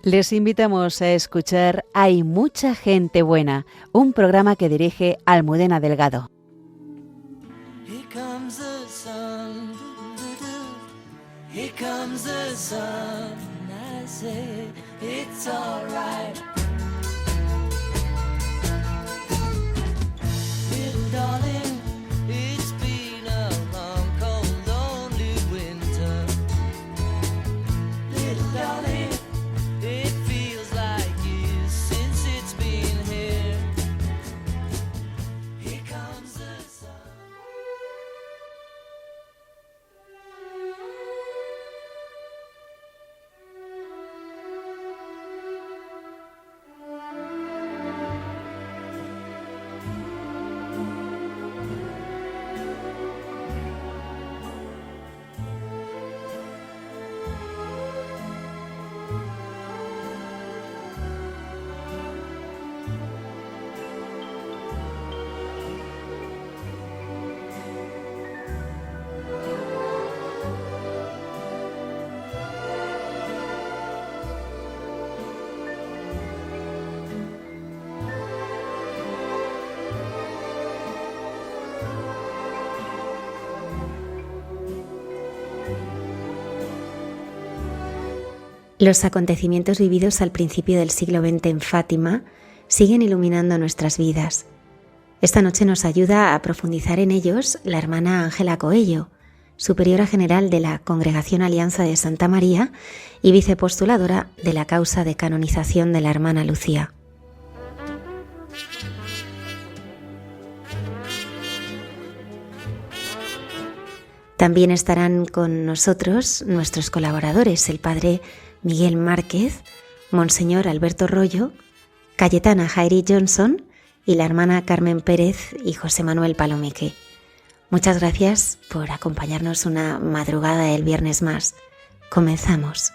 Les invitamos a escuchar Hay mucha gente buena, un programa que dirige Almudena Delgado. Here comes the sun, here comes the sun, I say it's alright. Little darling, it's been a long, cold, lonely winter. Little darling, it feels like years since it's been here. Here comes the sun. Los acontecimientos vividos al principio del siglo XX en Fátima siguen iluminando nuestras vidas. Esta noche nos ayuda a profundizar en ellos la hermana Ángela Coello, superiora general de la Congregación Alianza de Santa María y vicepostuladora de la causa de canonización de la hermana Lucía. También estarán con nosotros nuestros colaboradores, el padre Miguel Márquez, Monseñor Alberto Rollo, Cayetana Jairi Johnson y la hermana Carmen Pérez y José Manuel Palomeque. Muchas gracias por acompañarnos una madrugada del viernes más. Comenzamos.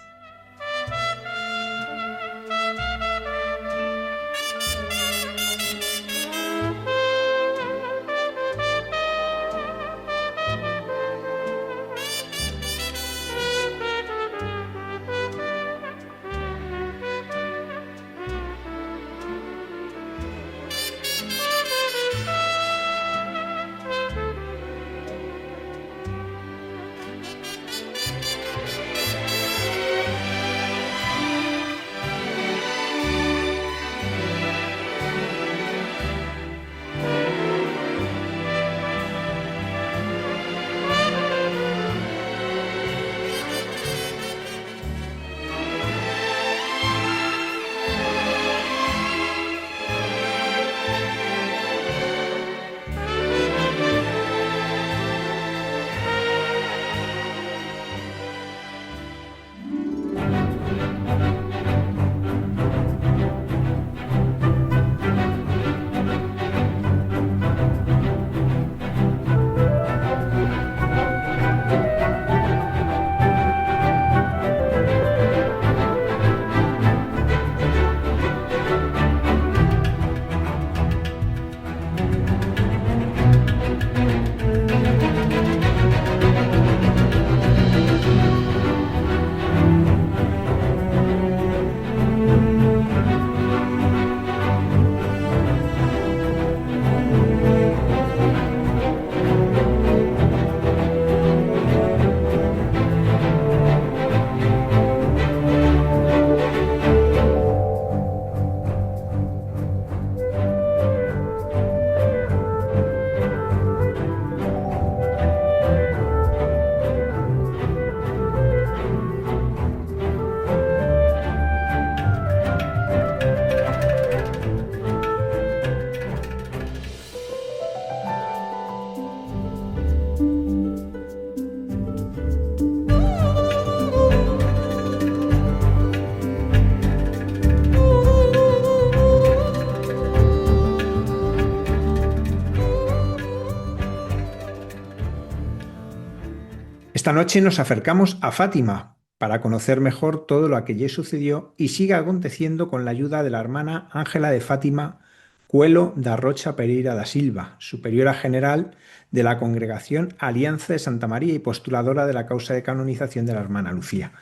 Esta noche nos acercamos a Fátima para conocer mejor todo lo que allí sucedió y sigue aconteciendo con la ayuda de la hermana Ángela de Fátima Coelho da Rocha Pereira da Silva, superiora general de la Congregación Alianza de Santa María y postuladora de la causa de canonización de la hermana Lucía.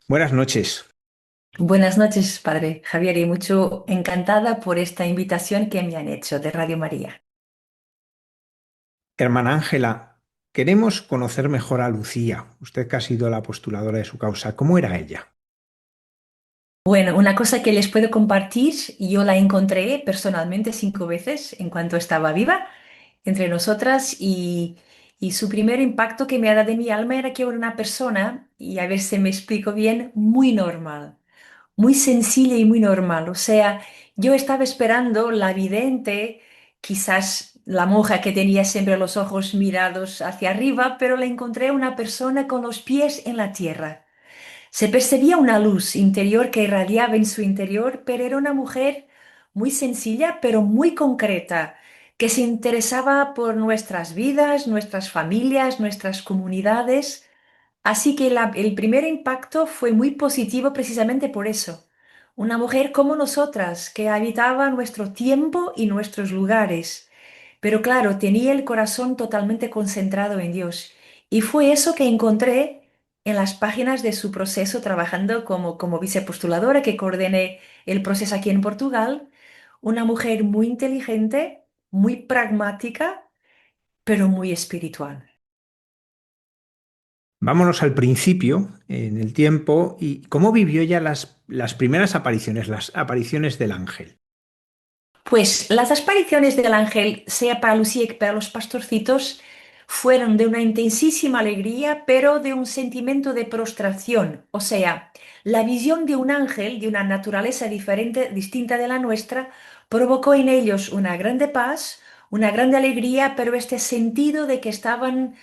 Buenas noches. Buenas noches, padre Javier, y mucho encantada por esta invitación que me han hecho de Radio María. Hermana Ángela, queremos conocer mejor a Lucía, usted que ha sido la postuladora de su causa. ¿Cómo era ella? Bueno, una cosa que les puedo compartir, yo la encontré personalmente 5 veces en cuanto estaba viva entre nosotras y su primer impacto que me ha dado en mi alma era que era una persona, y a ver si me explico bien, muy normal. Muy sencilla y muy normal. O sea, yo estaba esperando la vidente, quizás la monja que tenía siempre los ojos mirados hacia arriba, pero la encontré una persona con los pies en la tierra. Se percibía una luz interior que irradiaba en su interior, pero era una mujer muy sencilla, pero muy concreta, que se interesaba por nuestras vidas, nuestras familias, nuestras comunidades. Así que el primer impacto fue muy positivo precisamente por eso. Una mujer como nosotras, que habitaba nuestro tiempo y nuestros lugares, pero claro, tenía el corazón totalmente concentrado en Dios. Y fue eso que encontré en las páginas de su proceso trabajando como vicepostuladora que coordiné el proceso aquí en Portugal. Una mujer muy inteligente, muy pragmática, pero muy espiritual. Vámonos al principio, en el tiempo, y cómo vivió ella las primeras apariciones, las apariciones del ángel. Pues las apariciones del ángel, sea para Lucía que para los pastorcitos, fueron de una intensísima alegría, pero de un sentimiento de prostración. O sea, la visión de un ángel de una naturaleza diferente, distinta de la nuestra, provocó en ellos una grande paz, una grande alegría, pero este sentido de que estaban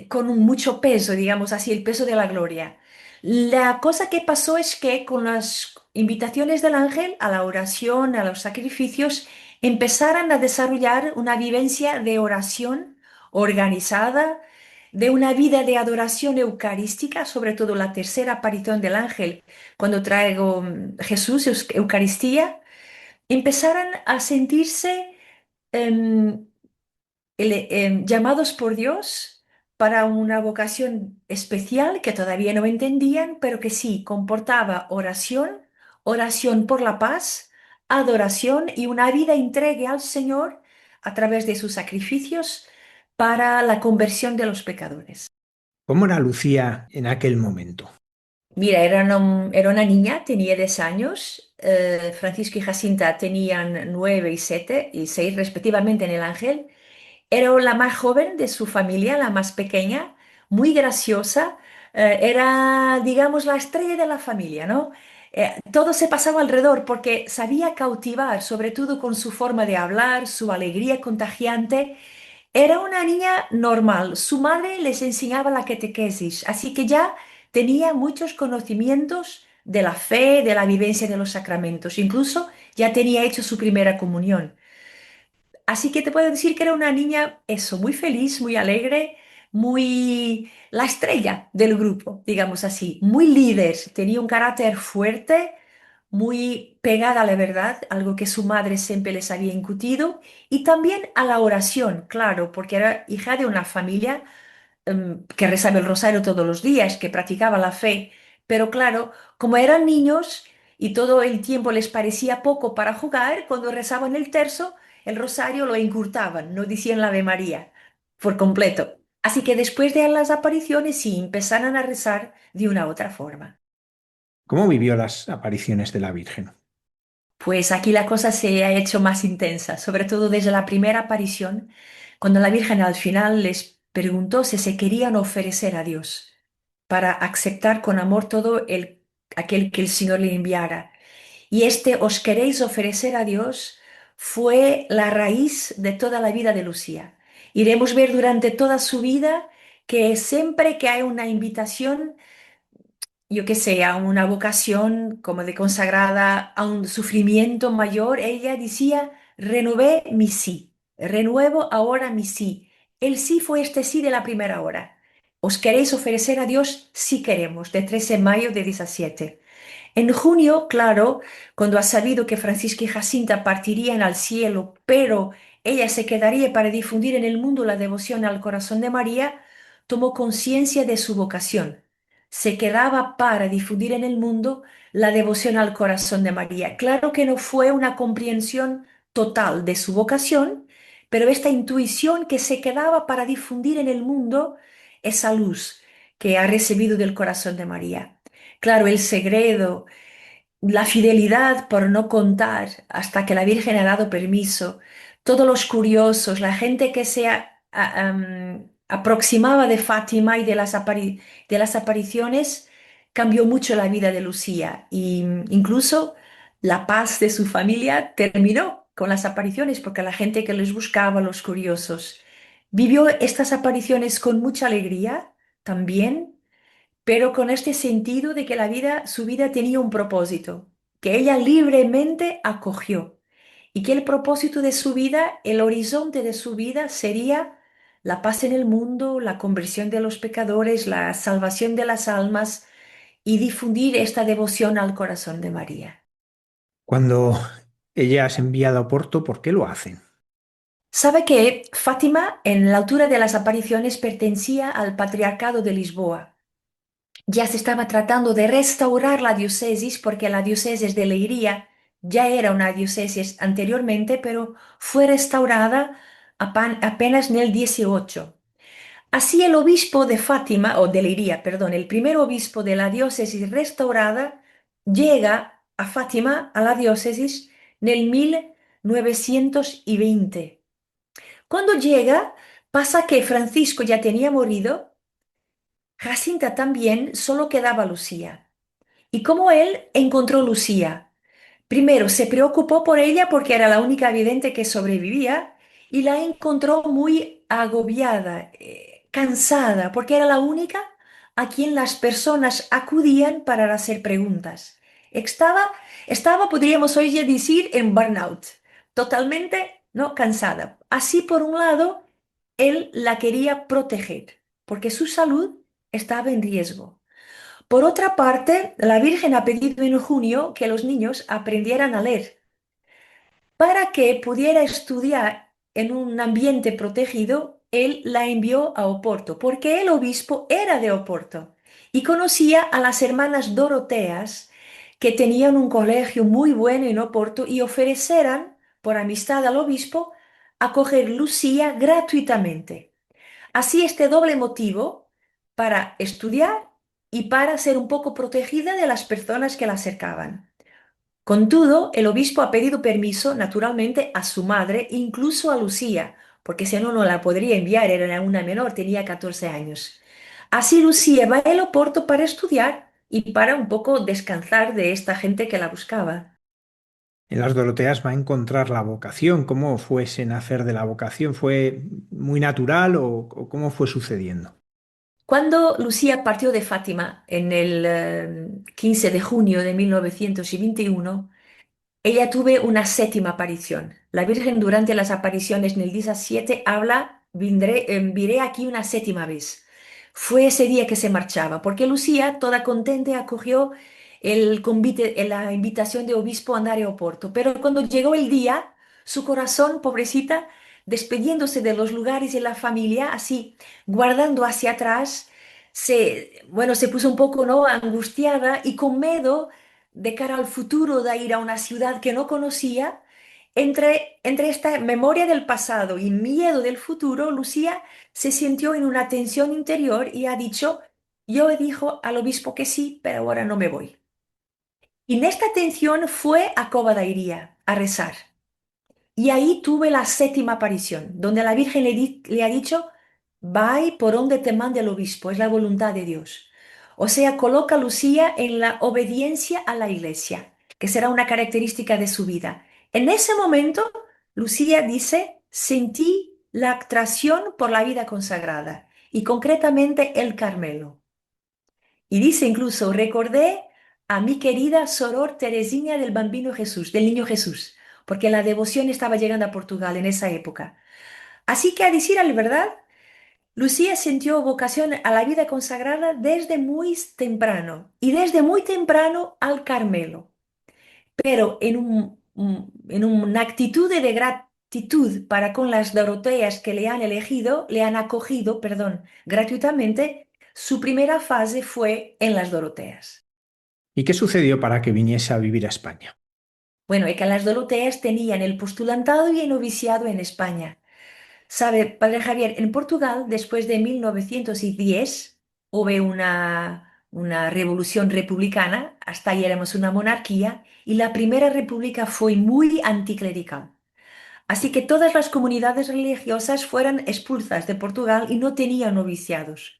con mucho peso, digamos así, el peso de la gloria. La cosa que pasó es que con las invitaciones del ángel a la oración, a los sacrificios, empezaron a desarrollar una vivencia de oración organizada, de una vida de adoración eucarística, sobre todo la tercera aparición del ángel, cuando traigo Jesús, Eucaristía, empezaron a sentirse em, llamados por Dios para una vocación especial que todavía no entendían, pero que sí comportaba oración, oración por la paz, adoración y una vida entregue al Señor a través de sus sacrificios para la conversión de los pecadores. ¿Cómo era Lucía en aquel momento? Mira, era una niña, tenía 10 años, Francisco y Jacinta tenían 9 y 7 y 6 respectivamente en el ángel. Era la más joven de su familia, la más pequeña, muy graciosa. Era, digamos, la estrella de la familia, ¿no? Todo se pasaba alrededor porque sabía cautivar, sobre todo con su forma de hablar, su alegría contagiante. Era una niña normal. Su madre les enseñaba la catequesis, así que ya tenía muchos conocimientos de la fe, de la vivencia de los sacramentos. Incluso ya tenía hecho su primera comunión. Así que te puedo decir que era una niña, eso, muy feliz, muy alegre, muy la estrella del grupo, digamos así, muy líder, tenía un carácter fuerte, muy pegada a la verdad, algo que su madre siempre les había incutido, y también a la oración, claro, porque era hija de una familia que rezaba el rosario todos los días, que practicaba la fe, pero claro, como eran niños y todo el tiempo les parecía poco para jugar, cuando rezaban el tercio, el rosario lo encurtaban, no decían la Ave María por completo. Así que después de las apariciones sí empezaron a rezar de una otra forma. ¿Cómo vivió las apariciones de la Virgen? Pues aquí la cosa se ha hecho más intensa, sobre todo desde la primera aparición, cuando la Virgen al final les preguntó si se querían ofrecer a Dios para aceptar con amor aquel que el Señor le enviara. Y este os queréis ofrecer a Dios fue la raíz de toda la vida de Lucía. Iremos ver durante toda su vida que siempre que hay una invitación, yo que sé, a una vocación como de consagrada a un sufrimiento mayor, ella decía, renové mi sí, renuevo ahora mi sí. El sí fue este sí de la primera hora. ¿Os queréis ofrecer a Dios? Sí queremos, de 13 de mayo de 17. En junio, claro, cuando ha sabido que Francisca y Jacinta partirían al cielo, pero ella se quedaría para difundir en el mundo la devoción al corazón de María, tomó conciencia de su vocación. se quedaba para difundir en el mundo la devoción al corazón de María. Claro que no fue una comprensión total de su vocación, pero esta intuición que se quedaba para difundir en el mundo esa luz que ha recibido del corazón de María. Claro, el segredo, la fidelidad por no contar hasta que la Virgen ha dado permiso, todos los curiosos, la gente que aproximaba de Fátima y de de las apariciones, cambió mucho la vida de Lucía y incluso la paz de su familia terminó con las apariciones porque la gente que les buscaba, los curiosos, vivió estas apariciones con mucha alegría también, pero con este sentido de que su vida tenía un propósito, que ella libremente acogió y que el propósito de su vida, el horizonte de su vida sería la paz en el mundo, la conversión de los pecadores, la salvación de las almas y difundir esta devoción al corazón de María. Cuando ella es enviada a Oporto, ¿por qué lo hacen? Sabe que Fátima, en la altura de las apariciones, pertenecía al Patriarcado de Lisboa. Ya se estaba tratando de restaurar la diócesis porque la diócesis de Leiria ya era una diócesis anteriormente, pero fue restaurada apenas en el 18. Así el obispo de Fátima, o de Leiria, perdón, el primer obispo de la diócesis restaurada, llega a Fátima, a la diócesis, en el 1920. Cuando llega, pasa que Francisco ya tenía morido, Jacinta también, solo quedaba Lucía. Y como él encontró Lucía, primero se preocupó por ella porque era la única vidente que sobrevivía y la encontró muy agobiada, cansada, porque era la única a quien las personas acudían para hacer preguntas. Estaba, podríamos hoy ya decir, en burnout, totalmente, ¿no? Cansada. Así, por un lado, él la quería proteger, porque su salud estaba en riesgo. Por otra parte, la Virgen ha pedido en junio que los niños aprendieran a leer para que pudiera estudiar en un ambiente protegido. Él la envió a Oporto porque el obispo era de Oporto y conocía a las hermanas Doroteas que tenían un colegio muy bueno en Oporto y ofrecieran, por amistad al obispo, acoger Lucía gratuitamente. Así este doble motivo para estudiar y para ser un poco protegida de las personas que la acercaban. Con todo, el obispo ha pedido permiso, naturalmente, a su madre, incluso a Lucía, porque si no, no la podría enviar, era una menor, tenía 14 años. Así Lucía va al Oporto para estudiar y para un poco descansar de esta gente que la buscaba. En las Doroteas va a encontrar la vocación. ¿Cómo fue ese nacer de la vocación? ¿Fue muy natural o cómo fue sucediendo? Cuando Lucía partió de Fátima en el 15 de junio de 1921, ella tuvo una séptima aparición. La Virgen durante las apariciones en el día 7 habla, viré aquí una séptima vez. Fue ese día que se marchaba, porque Lucía, toda contenta, acogió el convite, la invitación de obispo a andar a Oporto. Pero cuando llegó el día, su corazón, pobrecita, despediéndose de los lugares y la familia, así, guardando hacia atrás, se puso un poco, ¿no?, angustiada y con miedo de cara al futuro de ir a una ciudad que no conocía. Entre esta memoria del pasado y miedo del futuro, Lucía se sintió en una tensión interior y ha dicho, yo dijo al obispo que sí, pero ahora no me voy. Y en esta tensión fue a Cova da Iria a rezar. Y ahí tuve la séptima aparición, donde la Virgen le ha dicho, vai por donde te mande el obispo, es la voluntad de Dios. O sea, coloca a Lucía en la obediencia a la iglesia, que será una característica de su vida. En ese momento, Lucía dice, sentí la atracción por la vida consagrada y concretamente el Carmelo. Y dice incluso, recordé a mi querida soror Teresina del Bambino Jesús, del Niño Jesús, porque la devoción estaba llegando a Portugal en esa época. Así que a decir la verdad, Lucía sintió vocación a la vida consagrada desde muy temprano y desde muy temprano al Carmelo, pero en una actitud de gratitud para con las Doroteas que le han acogido, perdón, gratuitamente, Su primera fase fue en las Doroteas. ¿Y qué sucedió para que viniese a vivir a España? Bueno, y que las Doroteas tenían el postulantado y el noviciado en España. Sabe, Padre Javier, en Portugal, después de 1910, hubo una revolución republicana, hasta ahí éramos una monarquía, y la primera república fue muy anticlerical. Así que todas las comunidades religiosas fueron expulsas de Portugal y no tenían noviciados.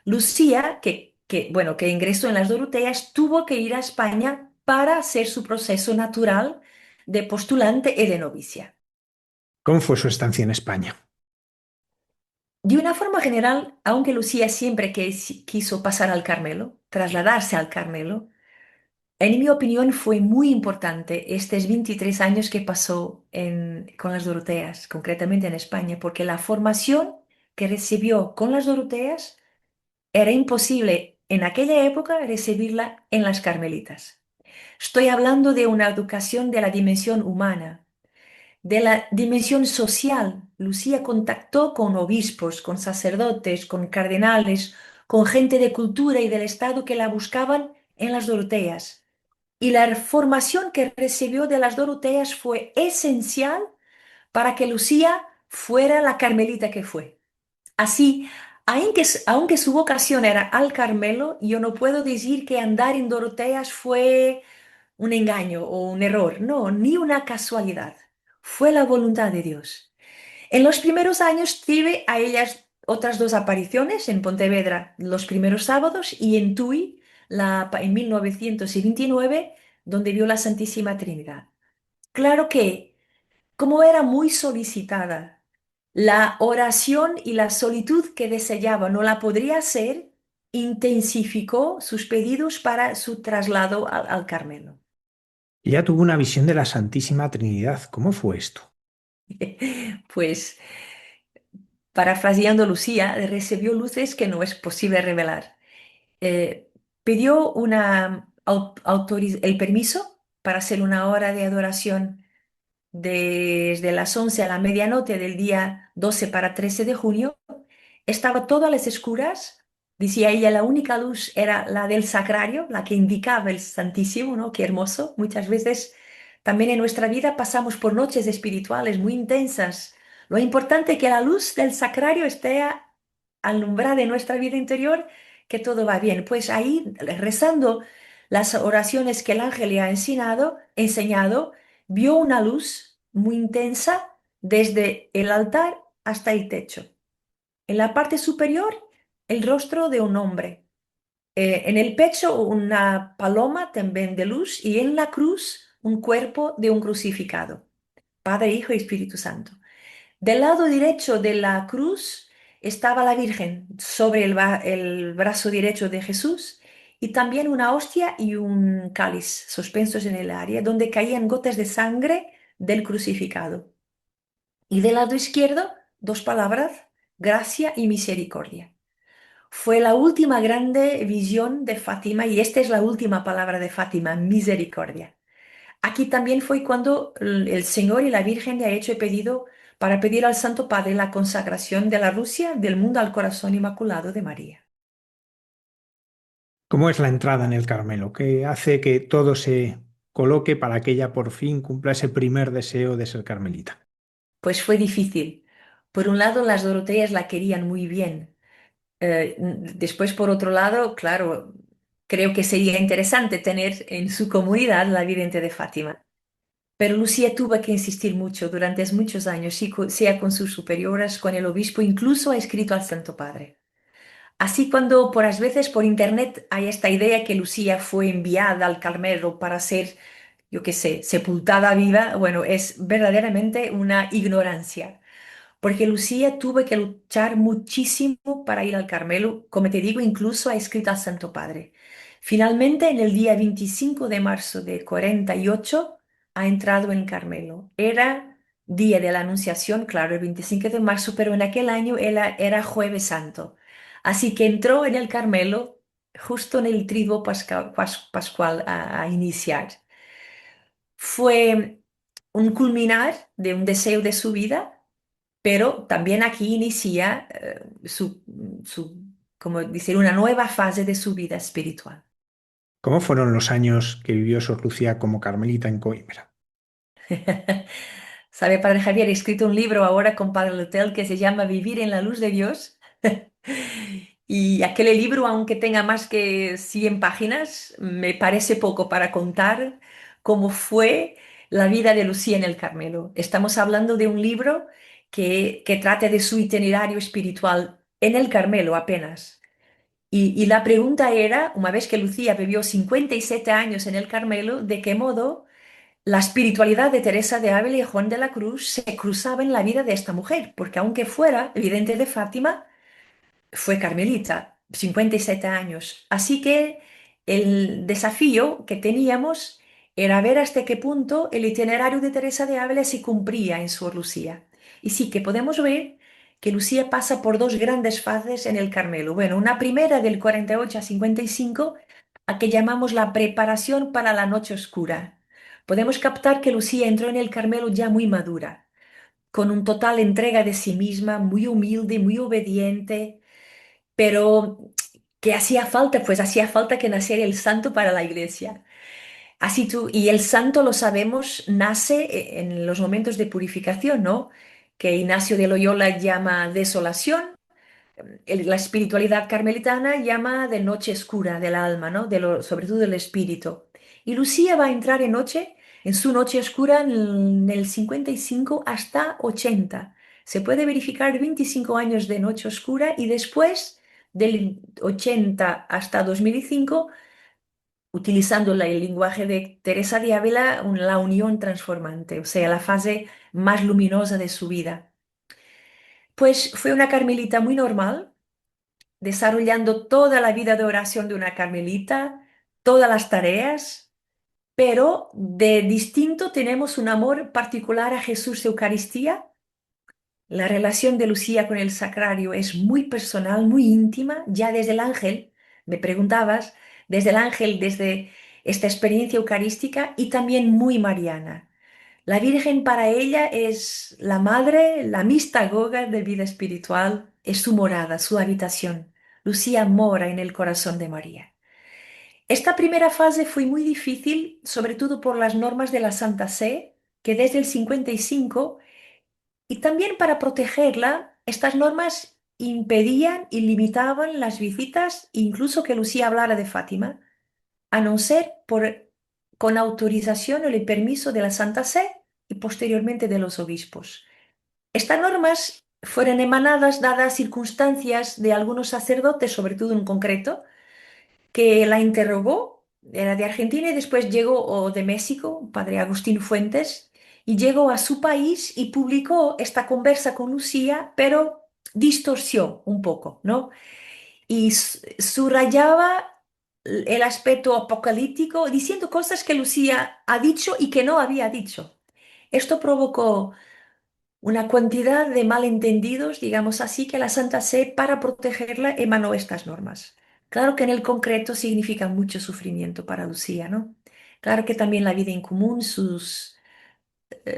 Lucía, bueno, que ingresó en las Doroteas, tuvo que ir a España para hacer su proceso natural de postulante y de novicia. ¿Cómo fue su estancia en España? De una forma general, aunque Lucía siempre quiso pasar al Carmelo, trasladarse al Carmelo, en mi opinión fue muy importante estos 23 años que pasó con las Doroteas, concretamente en España, porque la formación que recibió con las Doroteas era imposible en aquella época recibirla en las Carmelitas. Estoy hablando de una educación de la dimensión humana, de la dimensión social. Lucía contactó con obispos, con sacerdotes, con cardenales, con gente de cultura y del Estado que la buscaban en las Doroteas. Y la formación que recibió de las Doroteas fue esencial para que Lucía fuera la carmelita que fue. Así, aunque su vocación era al Carmelo, yo no puedo decir que andar en Doroteas fue un engaño o un error, no, ni una casualidad. Fue la voluntad de Dios. En los primeros años tuve a ellas otras dos apariciones en Pontevedra los primeros sábados y en Tui en 1929, donde vio la Santísima Trinidad. Claro que, como era muy solicitada, la oración y la solitud que deseaba no la podría hacer, intensificó sus pedidos para su traslado al Carmelo. Ella tuvo una visión de la Santísima Trinidad. ¿Cómo fue esto? Pues, parafraseando Lucía, recibió luces que no es posible revelar. Eh, Pidió el permiso para hacer una hora de adoración desde las 11 a la medianoche del día 12 para 13 de junio. Estaba todo a las escuras. Decía ella, la única luz era la del sacrario, la que indicaba el Santísimo, ¿no? Qué hermoso. Muchas veces también en nuestra vida pasamos por noches espirituales muy intensas. Lo importante es que la luz del sacrario esté alumbrada en nuestra vida interior, que todo va bien. Pues ahí, rezando las oraciones que el ángel le ha enseñado, vio una luz muy intensa desde el altar hasta el techo. En la parte superior, el rostro de un hombre. En el pecho, una paloma también de luz y en la cruz, un cuerpo de un crucificado. Padre, Hijo y Espíritu Santo. Del lado derecho de la cruz estaba la Virgen sobre el brazo derecho de Jesús y también una hostia y un cáliz suspensos en el área donde caían gotas de sangre del crucificado. Y del lado izquierdo, dos palabras, gracia y misericordia. Fue la última grande visión de Fátima y esta es la última palabra de Fátima, misericordia. Aquí también fue cuando el Señor y la Virgen le ha hecho el pedido para pedir al Santo Padre la consagración de la Rusia del mundo al corazón inmaculado de María. ¿Cómo es la entrada en el Carmelo? ¿Qué hace que todo se coloque para que ella por fin cumpla ese primer deseo de ser carmelita? Pues fue difícil. Por un lado, las Doroteas la querían muy bien. Después, por otro lado, claro, creo que sería interesante tener en su comunidad la vidente de Fátima. Pero Lucía tuvo que insistir mucho durante muchos años, sea con sus superiores, con el obispo, incluso ha escrito al Santo Padre. Así cuando por las veces por internet hay esta idea que Lucía fue enviada al Carmelo para ser, yo qué sé, sepultada viva, bueno, es verdaderamente una ignorancia porque Lucía tuvo que luchar muchísimo para ir al Carmelo, como te digo, incluso ha escrito al Santo Padre. Finalmente, en el día 25 de marzo de 48, ha entrado en Carmelo. Era día de la Anunciación, claro, el 25 de marzo, pero en aquel año era Jueves Santo. Así que entró en el Carmelo justo en el triduo pascual a iniciar. Fue un culminar de un deseo de su vida pero también aquí inicia su como decir, una nueva fase de su vida espiritual. ¿Cómo fueron los años que vivió Sor Lucía como carmelita en Coimbra? ¿Sabe, Padre Javier? He escrito un libro ahora con Padre Lutel que se llama Vivir en la luz de Dios. Y aquel libro, aunque tenga más que 100 páginas, me parece poco para contar cómo fue la vida de Lucía en el Carmelo. Estamos hablando de un libro que trata de su itinerario espiritual en el Carmelo apenas. Y la pregunta era, una vez que Lucía vivió 57 años en el Carmelo, ¿de qué modo la espiritualidad de Teresa de Ávila y Juan de la Cruz se cruzaba en la vida de esta mujer? Porque aunque fuera evidente de Fátima, fue carmelita, 57 años. Así que el desafío que teníamos era ver hasta qué punto el itinerario de Teresa de Ávila se cumplía en Sor Lucía. Y sí que podemos ver que Lucía pasa por dos grandes fases en el Carmelo. Bueno, una primera del 48 a 55, a que llamamos la preparación para la noche oscura. Podemos captar que Lucía entró en el Carmelo ya muy madura, con un total entrega de sí misma, muy humilde, muy obediente, pero ¿qué hacía falta? Pues hacía falta que naciera el santo para la iglesia. Y el santo, lo sabemos, nace en los momentos de purificación, ¿no? Que Ignacio de Loyola llama desolación, la espiritualidad carmelitana llama de noche oscura del alma, ¿no? Sobre todo del espíritu. Y Lucía va a entrar en su noche oscura en el 55 hasta 80. Se puede verificar 25 años de noche oscura y después del 80 hasta 2005, utilizando el lenguaje de Teresa de Ávila, la unión transformante, o sea, la fase más luminosa de su vida. Pues fue una carmelita muy normal, desarrollando toda la vida de oración de una carmelita, todas las tareas, pero de distinto tenemos un amor particular a Jesús Eucaristía. La relación de Lucía con el sagrario es muy personal, muy íntima, ya desde el ángel, me preguntabas, desde el ángel, desde esta experiencia eucarística y también muy mariana. La Virgen para ella es la madre, la mistagoga de vida espiritual, es su morada, su habitación. Lucía mora en el corazón de María. Esta primera fase fue muy difícil, sobre todo por las normas de la Santa Sé, que desde el 55, y también para protegerla, estas normas impedían y limitaban las visitas, incluso que Lucía hablara de Fátima, a no ser con autorización o el permiso de la Santa Sé y posteriormente de los obispos. Estas normas fueron emanadas dadas circunstancias de algunos sacerdotes, sobre todo en concreto, que la interrogó, era de Argentina y después llegó, o de México, padre Agustín Fuentes, y llegó a su país y publicó esta conversa con Lucía, pero distorsió un poco, ¿no? Y subrayaba el aspecto apocalíptico, diciendo cosas que Lucía ha dicho y que no había dicho. Esto provocó una cantidad de malentendidos, digamos así, que la Santa Sé, para protegerla, emanó estas normas. Claro que en el concreto significa mucho sufrimiento para Lucía, ¿no? Claro que también la vida en común,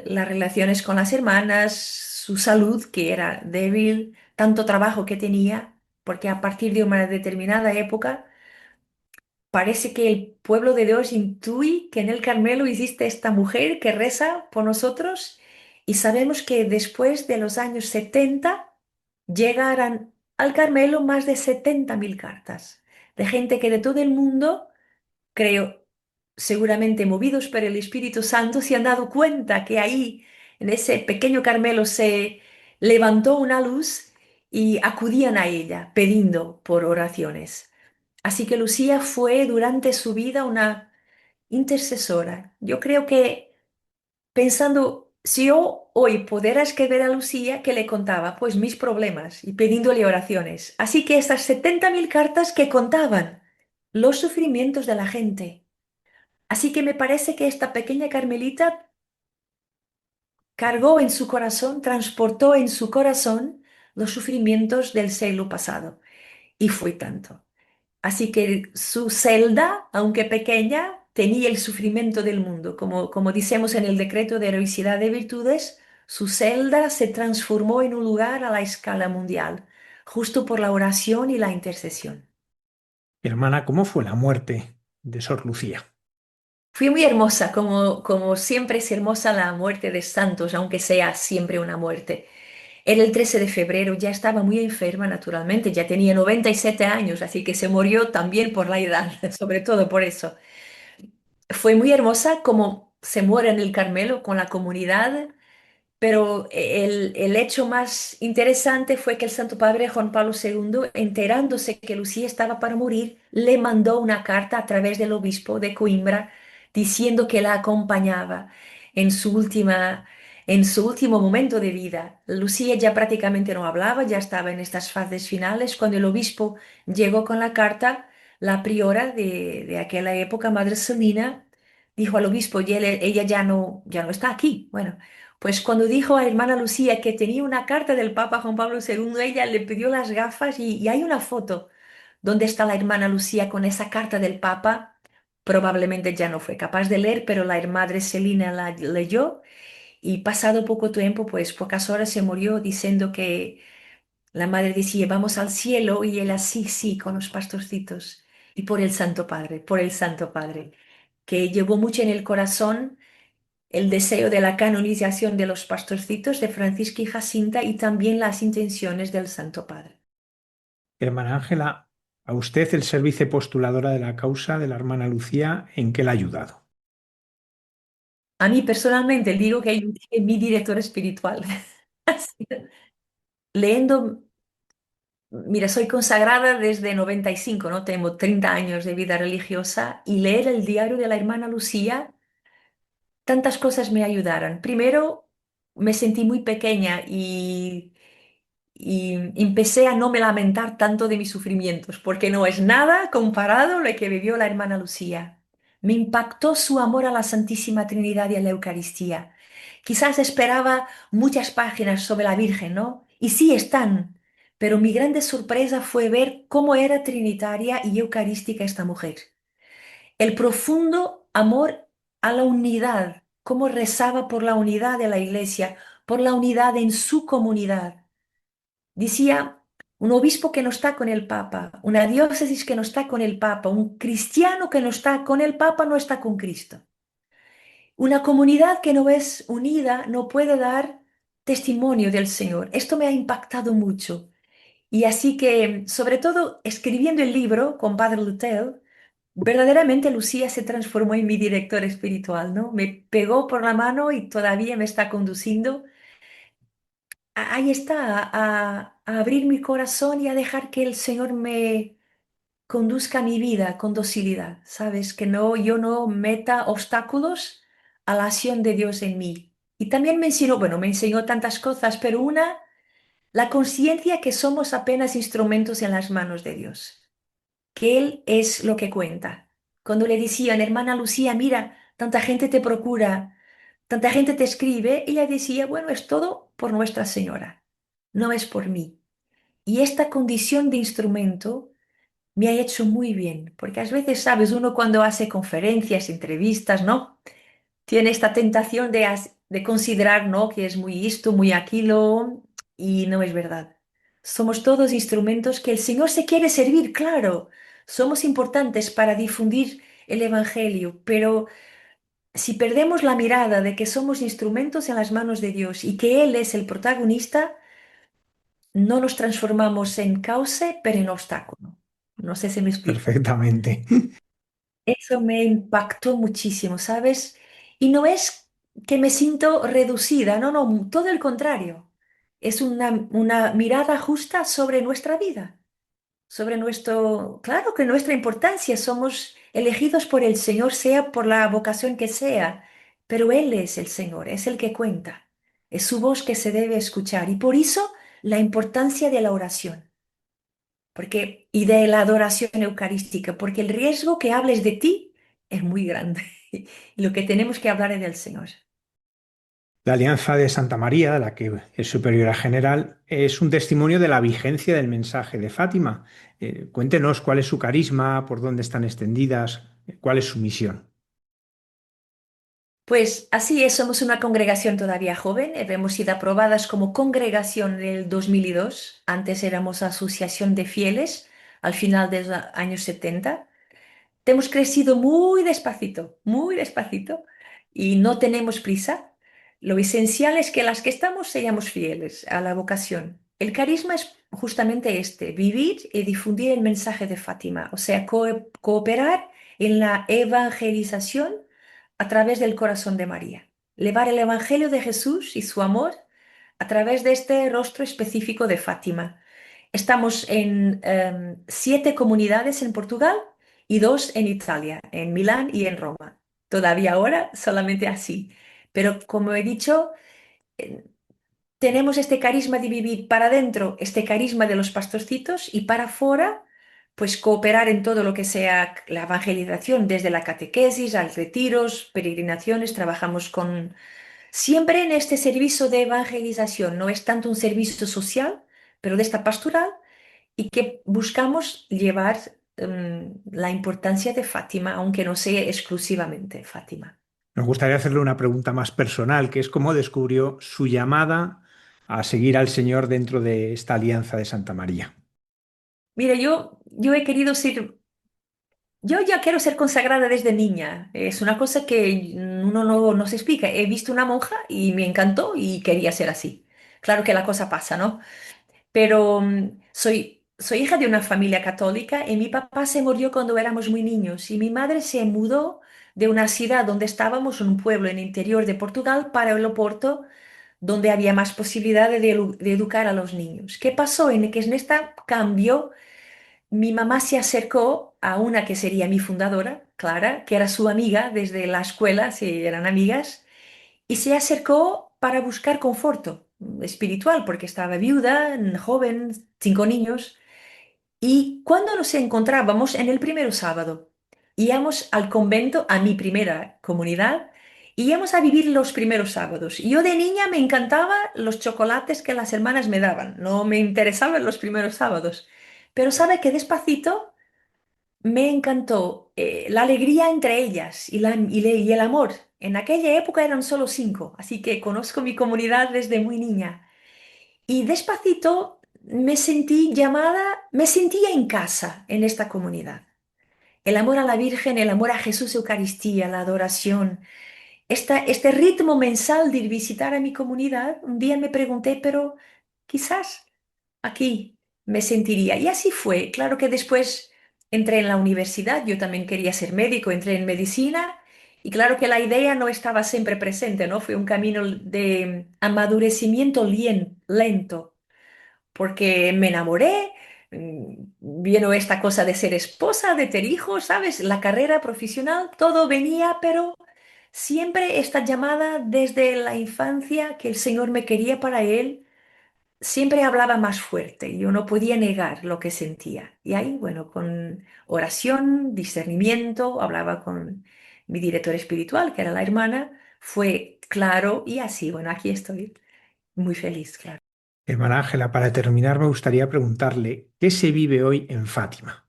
las relaciones con las hermanas, su salud, que era débil, tanto trabajo que tenía, porque a partir de una determinada época parece que el pueblo de Dios intuye que en el Carmelo existe esta mujer que reza por nosotros, y sabemos que después de los años 70 llegarán al Carmelo más de 70.000 cartas de gente que de todo el mundo, creo, seguramente movidos por el Espíritu Santo, se han dado cuenta que ahí, en ese pequeño Carmelo, se levantó una luz y acudían a ella pidiendo por oraciones. Así que Lucía fue durante su vida una intercesora. Yo creo que pensando, si yo hoy pudiera escribir a Lucía, que le contaba pues mis problemas y pidiéndole oraciones. Así que esas 70.000 cartas que contaban los sufrimientos de la gente. Así que me parece que esta pequeña Carmelita cargó en su corazón, transportó en su corazón los sufrimientos del siglo pasado. Y fue tanto. Así que su celda, aunque pequeña, tenía el sufrimiento del mundo. Como decimos en el decreto de heroicidad de virtudes, su celda se transformó en un lugar a la escala mundial, justo por la oración y la intercesión. Hermana, ¿cómo fue la muerte de Sor Lucía? Fue muy hermosa, como siempre es hermosa la muerte de santos, aunque sea siempre una muerte. Era el 13 de febrero, ya estaba muy enferma naturalmente, ya tenía 97 años, así que se murió también por la edad, sobre todo por eso. Fue muy hermosa como se muere en el Carmelo con la comunidad, pero el hecho más interesante fue que el Santo Padre Juan Pablo II, enterándose que Lucía estaba para morir, le mandó una carta a través del obispo de Coimbra diciendo que la acompañaba en en su último momento de vida. Lucía ya prácticamente no hablaba, ya estaba en estas fases finales. Cuando el obispo llegó con la carta, la priora de aquella época, Madre Celina, dijo al obispo, ella ya no está aquí. Bueno. Pues cuando dijo a hermana Lucía que tenía una carta del Papa Juan Pablo II, ella le pidió las gafas y hay una foto donde está la hermana Lucía con esa carta del Papa. Probablemente ya no fue capaz de leer, pero la hermana Celina la leyó y pasado poco tiempo, pues pocas horas se murió diciendo que la madre decía, vamos al cielo y él así, sí, con los pastorcitos. Y por el Santo Padre, que llevó mucho en el corazón el deseo de la canonización de los pastorcitos de Francisca y Jacinta y también las intenciones del Santo Padre. Hermana Ángela, a usted el ser vicepostuladora de la causa de la hermana Lucía, ¿en qué la ha ayudado? A mí personalmente digo que yo soy mi director espiritual. Así, leyendo, mira, soy consagrada desde 95, ¿no? Tengo 30 años de vida religiosa y leer el diario de la hermana Lucía, tantas cosas me ayudaron. Primero, me sentí muy pequeña y empecé a no me lamentar tanto de mis sufrimientos, porque no es nada comparado a lo que vivió la hermana Lucía. Me impactó su amor a la Santísima Trinidad y a la Eucaristía. Quizás esperaba muchas páginas sobre la Virgen, ¿no? Y sí están, pero mi grande sorpresa fue ver cómo era trinitaria y eucarística esta mujer. El profundo amor a la unidad, cómo rezaba por la unidad de la Iglesia, por la unidad en su comunidad. Decía, un obispo que no está con el Papa, una diócesis que no está con el Papa, un cristiano que no está con el Papa no está con Cristo. Una comunidad que no es unida no puede dar testimonio del Señor. Esto me ha impactado mucho. Y así que, sobre todo, escribiendo el libro con Padre Lutel, verdaderamente Lucía se transformó en mi director espiritual, ¿no? Me pegó por la mano y todavía me está conduciendo. Ahí está, a abrir mi corazón y a dejar que el Señor me conduzca mi vida con docilidad, ¿sabes? Que no, yo no meta obstáculos a la acción de Dios en mí. Y también me enseñó, bueno, me enseñó tantas cosas, pero una, la conciencia que somos apenas instrumentos en las manos de Dios, que Él es lo que cuenta. Cuando le decían, hermana Lucía, mira, tanta gente te procura, tanta gente te escribe, ella decía, bueno, es todo por Nuestra Señora, no es por mí. Y esta condición de instrumento me ha hecho muy bien, porque a veces, sabes, uno cuando hace conferencias, entrevistas, ¿no? Tiene esta tentación de considerar, ¿no? Que es muy esto, muy aquilo, y no es verdad. Somos todos instrumentos que el Señor se quiere servir, claro. Somos importantes para difundir el Evangelio, pero si perdemos la mirada de que somos instrumentos en las manos de Dios y que Él es el protagonista, no nos transformamos en cauce, pero en obstáculo. No sé si me explico. Perfectamente. Eso me impactó muchísimo, ¿sabes? Y no es que me siento reducida, no, no, todo el contrario. Es una mirada justa sobre nuestra vida, sobre nuestro, claro que nuestra importancia, somos elegidos por el Señor, sea por la vocación que sea, pero Él es el Señor, es el que cuenta, es su voz que se debe escuchar y por eso la importancia de la oración. Y de la adoración eucarística, porque el riesgo que hables de ti es muy grande. Y lo que tenemos que hablar es del Señor. La Alianza de Santa María, de la que es superiora general, es un testimonio de la vigencia del mensaje de Fátima. Cuéntenos cuál es su carisma, por dónde están extendidas, cuál es su misión. Pues así es, somos una congregación todavía joven, hemos sido aprobadas como congregación en el 2002, antes éramos asociación de fieles al final de los años 70. Hemos crecido muy despacito y no tenemos prisa. Lo esencial es que las que estamos seamos fieles a la vocación. El carisma es justamente este, vivir y difundir el mensaje de Fátima, o sea, cooperar en la evangelización a través del corazón de María. Llevar el Evangelio de Jesús y su amor a través de este rostro específico de Fátima. Estamos en 7 comunidades en Portugal y 2 en Italia, en Milán y en Roma. Todavía ahora solamente así. Pero como he dicho, eh, tenemos este carisma de vivir para adentro, este carisma de los pastorcitos y para afuera, pues cooperar en todo lo que sea la evangelización, desde la catequesis, a retiros, peregrinaciones, trabajamos con siempre en este servicio de evangelización. No es tanto un servicio social, pero de esta pastoral y que buscamos llevar la importancia de Fátima, aunque no sea exclusivamente Fátima. Nos gustaría hacerle una pregunta más personal, que es cómo descubrió su llamada a seguir al Señor dentro de esta alianza de Santa María. Mira, yo he querido ser, yo ya quiero ser consagrada desde niña. Es una cosa que uno no se explica. He visto una monja y me encantó y quería ser así. Claro que la cosa pasa, ¿no? Pero soy hija de una familia católica y mi papá se murió cuando éramos muy niños y mi madre se mudó de una ciudad donde estábamos, un pueblo en el interior de Portugal, para el Oporto, donde había más posibilidad de educar a los niños. ¿Qué pasó? En este cambio, mi mamá se acercó a una que sería mi fundadora, Clara, que era su amiga desde la escuela, si eran amigas, y se acercó para buscar conforto espiritual, porque estaba viuda, joven, 5 niños. Y cuando nos encontrábamos en el primer sábado, íbamos al convento, a mi primera comunidad, y íbamos a vivir los primeros sábados. Yo de niña me encantaba los chocolates que las hermanas me daban, no me interesaban los primeros sábados. Pero sabe que despacito me encantó la alegría entre ellas y el amor. En aquella época eran solo 5, así que conozco mi comunidad desde muy niña. Y despacito me sentí llamada, me sentía en casa en esta comunidad. El amor a la Virgen, el amor a Jesús Eucaristía, la adoración, este ritmo mensal de ir visitar a mi comunidad, un día me pregunté, pero quizás aquí me sentiría. Y así fue. Claro que después entré en la universidad, yo también quería ser médico, entré en medicina y claro que la idea no estaba siempre presente, ¿no? Fue un camino de amadurecimiento lento, porque me enamoré, vino esta cosa de ser esposa, de tener hijos, ¿sabes? La carrera profesional, todo venía, pero siempre esta llamada desde la infancia que el Señor me quería para Él siempre hablaba más fuerte, yo no podía negar lo que sentía. Y ahí, bueno, con oración, discernimiento, hablaba con mi director espiritual, que era la hermana, fue claro y así, bueno, aquí estoy muy feliz, claro. Hermana Ángela, para terminar me gustaría preguntarle, ¿qué se vive hoy en Fátima?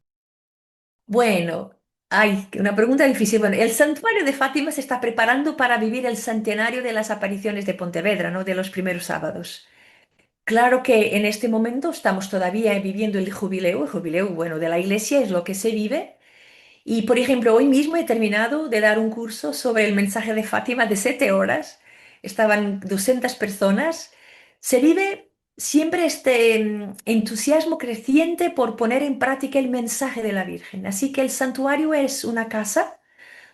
Bueno, hay una pregunta difícil. Bueno, el santuario de Fátima se está preparando para vivir el centenario de las apariciones de Pontevedra, ¿no? De los primeros sábados. Claro que en este momento estamos todavía viviendo el jubileo, bueno, de la iglesia es lo que se vive. Y por ejemplo, hoy mismo he terminado de dar un curso sobre el mensaje de Fátima de 7 horas. Estaban 200 personas. Se vive siempre este entusiasmo creciente por poner en práctica el mensaje de la Virgen. Así que el santuario es una casa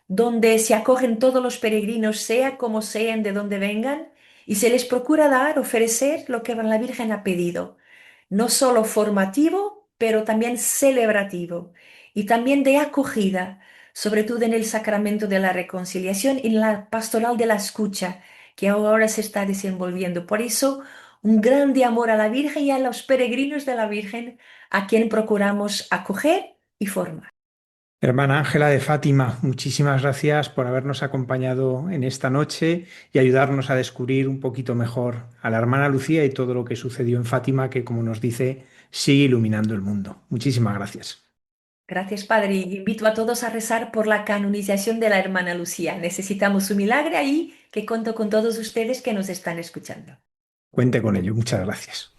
donde se acogen todos los peregrinos, sea como sean, de donde vengan, y se les procura dar, ofrecer lo que la Virgen ha pedido, no solo formativo, pero también celebrativo, y también de acogida, sobre todo en el sacramento de la reconciliación y en la pastoral de la escucha, que ahora se está desenvolviendo. Por eso, un grande amor a la Virgen y a los peregrinos de la Virgen, a quien procuramos acoger y formar. Hermana Ángela de Fátima, muchísimas gracias por habernos acompañado en esta noche y ayudarnos a descubrir un poquito mejor a la hermana Lucía y todo lo que sucedió en Fátima, que como nos dice, sigue iluminando el mundo. Muchísimas gracias. Gracias, Padre. Y invito a todos a rezar por la canonización de la hermana Lucía. Necesitamos un milagro ahí que cuento con todos ustedes que nos están escuchando. Cuente con ello. Muchas gracias.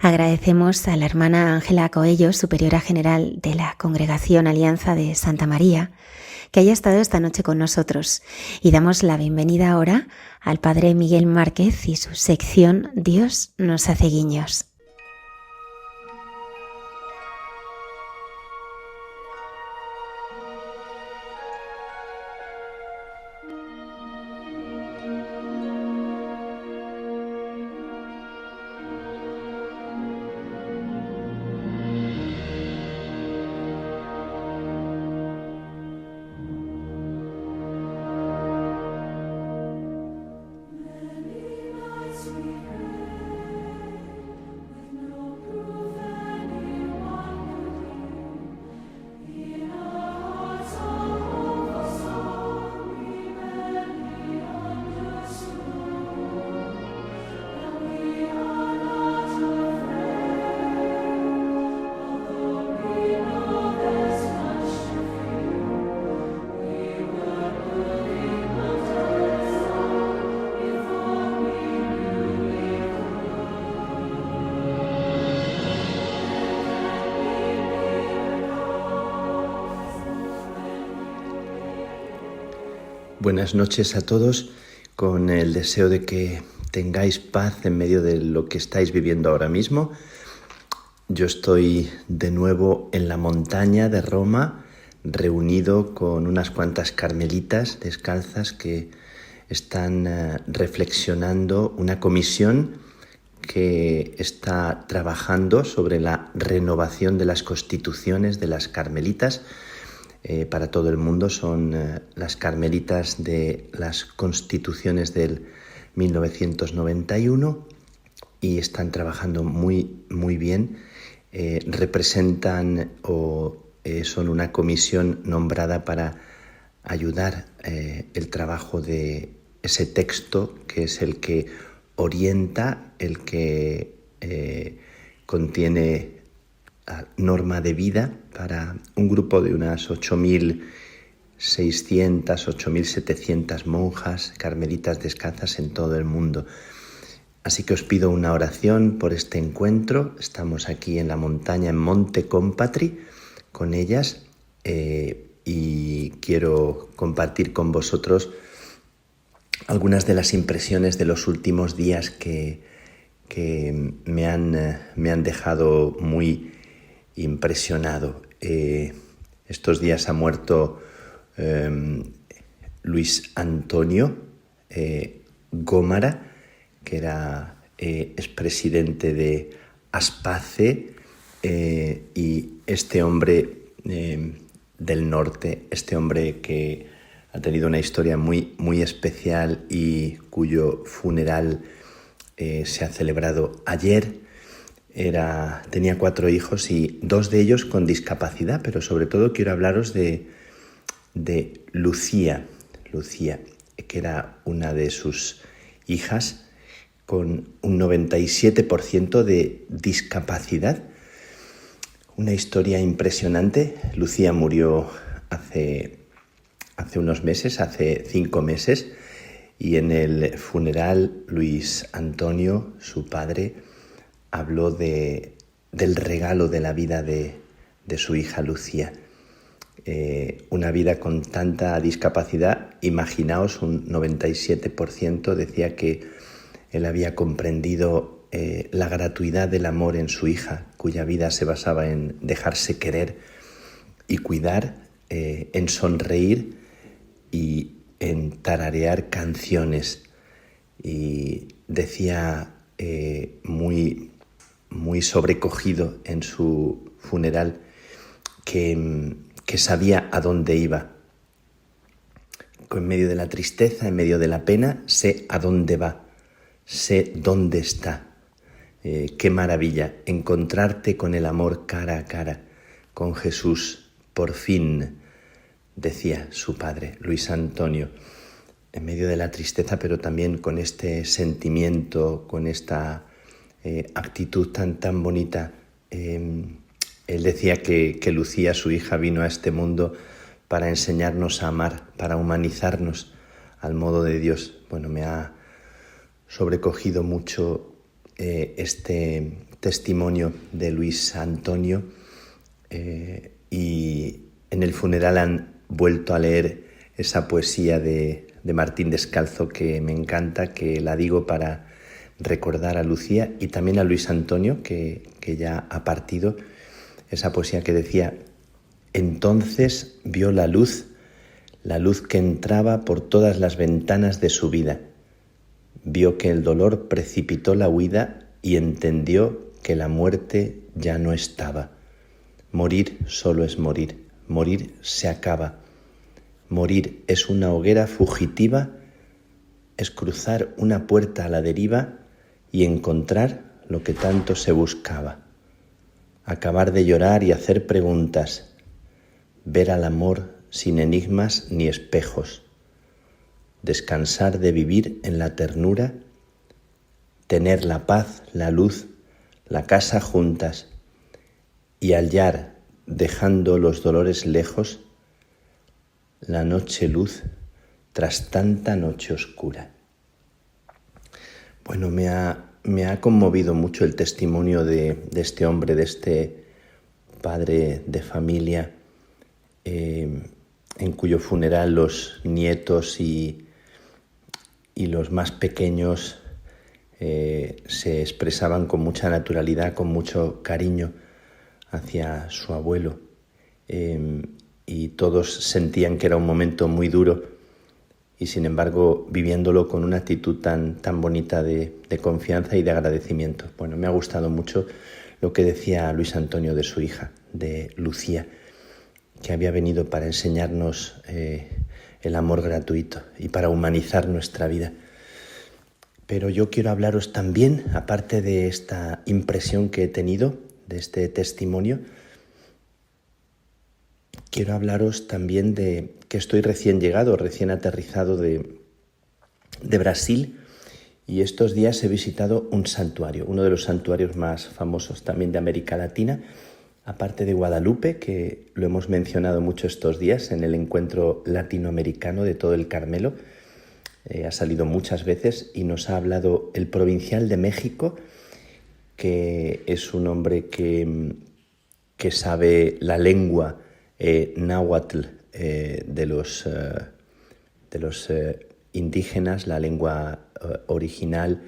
Agradecemos a la hermana Ángela Coello, superiora general de la Congregación Alianza de Santa María, que haya estado esta noche con nosotros, y damos la bienvenida ahora al padre Miguel Márquez y su sección Dios nos hace guiños. Buenas noches a todos, con el deseo de que tengáis paz en medio de lo que estáis viviendo ahora mismo. Yo estoy de nuevo en la montaña de Roma, reunido con unas cuantas carmelitas descalzas que están reflexionando una comisión que está trabajando sobre la renovación de las constituciones de las carmelitas. Para todo el mundo son las carmelitas de las constituciones del 1991 y están trabajando muy bien. Representan son una comisión nombrada para ayudar el trabajo de ese texto que es el que orienta, el que contiene norma de vida para un grupo de unas 8.600, 8.700 monjas carmelitas descalzas en todo el mundo. Así que os pido una oración por este encuentro. Estamos aquí en la montaña, en Monte Compatri, con ellas, y quiero compartir con vosotros algunas de las impresiones de los últimos días que me han dejado muy impresionado. Estos días ha muerto Luis Antonio Gómara, que era expresidente de Aspace, y este hombre del norte, este hombre que ha tenido una historia muy, muy especial y cuyo funeral se ha celebrado ayer. Tenía 4 hijos y 2 de ellos con discapacidad, pero sobre todo quiero hablaros de Lucía, que era una de sus hijas con un 97% de discapacidad. Una historia impresionante. Lucía murió hace unos meses, hace 5 meses, y en el funeral Luis Antonio, su padre, habló del regalo de la vida de su hija Lucía. Una vida con tanta discapacidad, imaginaos, un 97%, decía que él había comprendido la gratuidad del amor en su hija, cuya vida se basaba en dejarse querer y cuidar, en sonreír y en tararear canciones. Y decía muy, muy sobrecogido en su funeral que sabía a dónde iba. En medio de la tristeza, en medio de la pena, sé a dónde va, sé dónde está. Qué maravilla encontrarte con el amor cara a cara, con Jesús, por fin, decía su padre, Luis Antonio, en medio de la tristeza, pero también con este sentimiento, con esta actitud tan bonita. Él decía que Lucía, su hija, vino a este mundo para enseñarnos a amar, para humanizarnos al modo de Dios. Bueno, me ha sobrecogido mucho este testimonio de Luis Antonio, y en el funeral han vuelto a leer esa poesía de Martín Descalzo que me encanta, que la digo para recordar a Lucía y también a Luis Antonio, que ya ha partido. Esa poesía que decía: entonces vio la luz que entraba por todas las ventanas de su vida. Vio que el dolor precipitó la huida y entendió que la muerte ya no estaba. Morir solo es morir, morir se acaba. Morir es una hoguera fugitiva, es cruzar una puerta a la deriva y encontrar lo que tanto se buscaba. Acabar de llorar y hacer preguntas, ver al amor sin enigmas ni espejos, descansar de vivir en la ternura, tener la paz, la luz, la casa juntas y hallar, dejando los dolores lejos, la noche luz tras tanta noche oscura. Bueno, me ha conmovido mucho el testimonio de este hombre, de este padre de familia, en cuyo funeral los nietos y los más pequeños se expresaban con mucha naturalidad, con mucho cariño hacia su abuelo, y todos sentían que era un momento muy duro y sin embargo viviéndolo con una actitud tan bonita de confianza y de agradecimiento. Bueno, me ha gustado mucho lo que decía Luis Antonio de su hija, de Lucía, que había venido para enseñarnos el amor gratuito y para humanizar nuestra vida. Pero yo quiero hablaros también, aparte de esta impresión que he tenido, de este testimonio, quiero hablaros también de que estoy recién llegado, recién aterrizado de Brasil, y estos días he visitado un santuario, uno de los santuarios más famosos también de América Latina, aparte de Guadalupe, que lo hemos mencionado mucho estos días en el encuentro latinoamericano de todo el Carmelo. ha salido muchas veces y nos ha hablado el provincial de México, que es un hombre que sabe la lengua náhuatl de los indígenas, la lengua original,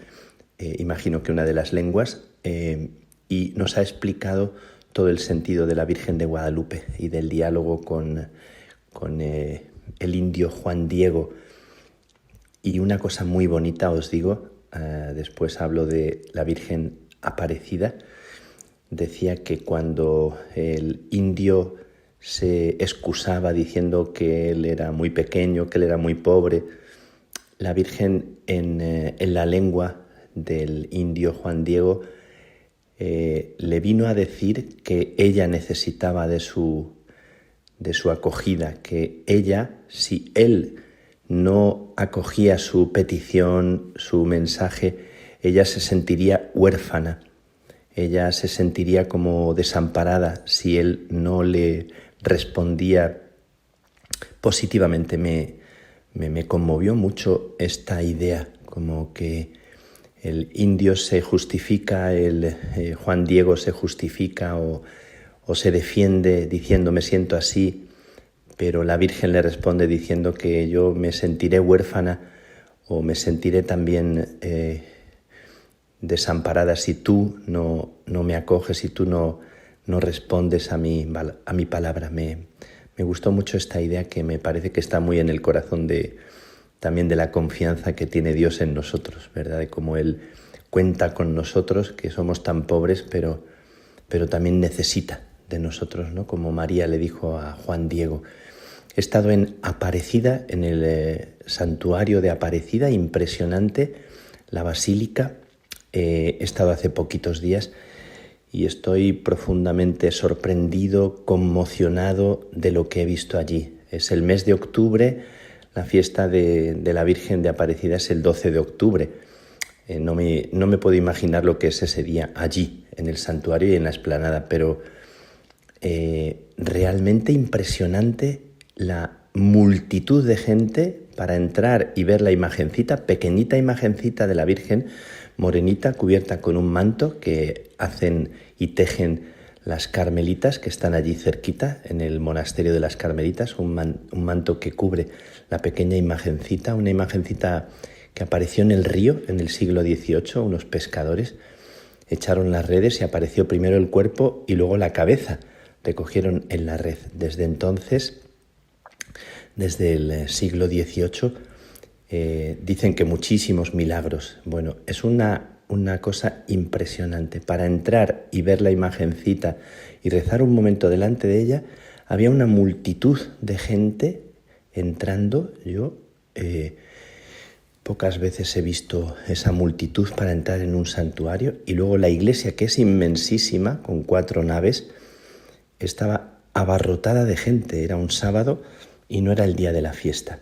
imagino que una de las lenguas, y nos ha explicado todo el sentido de la Virgen de Guadalupe y del diálogo con el indio Juan Diego. Y una cosa muy bonita os digo, después hablo de la Virgen Aparecida. Decía que cuando el indio se excusaba diciendo que él era muy pequeño, que él era muy pobre, la Virgen en la lengua del indio Juan Diego le vino a decir que ella necesitaba de su acogida, que ella, si él no acogía su petición, su mensaje, ella se sentiría huérfana, ella se sentiría como desamparada si él no le respondía positivamente. Me conmovió mucho esta idea, como que el indio se justifica, Juan Diego se justifica o se defiende diciendo me siento así, pero la Virgen le responde diciendo que yo me sentiré huérfana o me sentiré también desamparada si tú no me acoges, si tú no respondes a mi palabra. Me gustó mucho esta idea, que me parece que está muy en el corazón también de la confianza que tiene Dios en nosotros, ¿verdad? De cómo Él cuenta con nosotros, que somos tan pobres, pero también necesita de nosotros, ¿no? Como María le dijo a Juan Diego. He estado en Aparecida, en el santuario de Aparecida, impresionante, la basílica. He estado hace poquitos días y estoy profundamente sorprendido, conmocionado de lo que he visto allí. Es el mes de octubre, la fiesta de la Virgen de Aparecida es el 12 de octubre. No me puedo imaginar lo que es ese día allí, en el santuario y en la explanada, pero realmente impresionante la multitud de gente para entrar y ver la imagencita, pequeñita imagencita de la Virgen, morenita, cubierta con un manto que hacen y tejen las carmelitas que están allí cerquita, en el monasterio de las Carmelitas, un manto que cubre la pequeña imagencita, una imagencita que apareció en el río en el siglo XVIII. Unos pescadores echaron las redes y apareció primero el cuerpo y luego la cabeza, recogieron en la red. Desde entonces, desde el siglo XVIII, dicen que muchísimos milagros. Bueno, es una cosa impresionante. Para entrar y ver la imagencita y rezar un momento delante de ella, había una multitud de gente entrando. Yo pocas veces he visto esa multitud para entrar en un santuario. Y luego la iglesia, que es inmensísima, con 4 naves, estaba abarrotada de gente. Era un sábado y no era el día de la fiesta.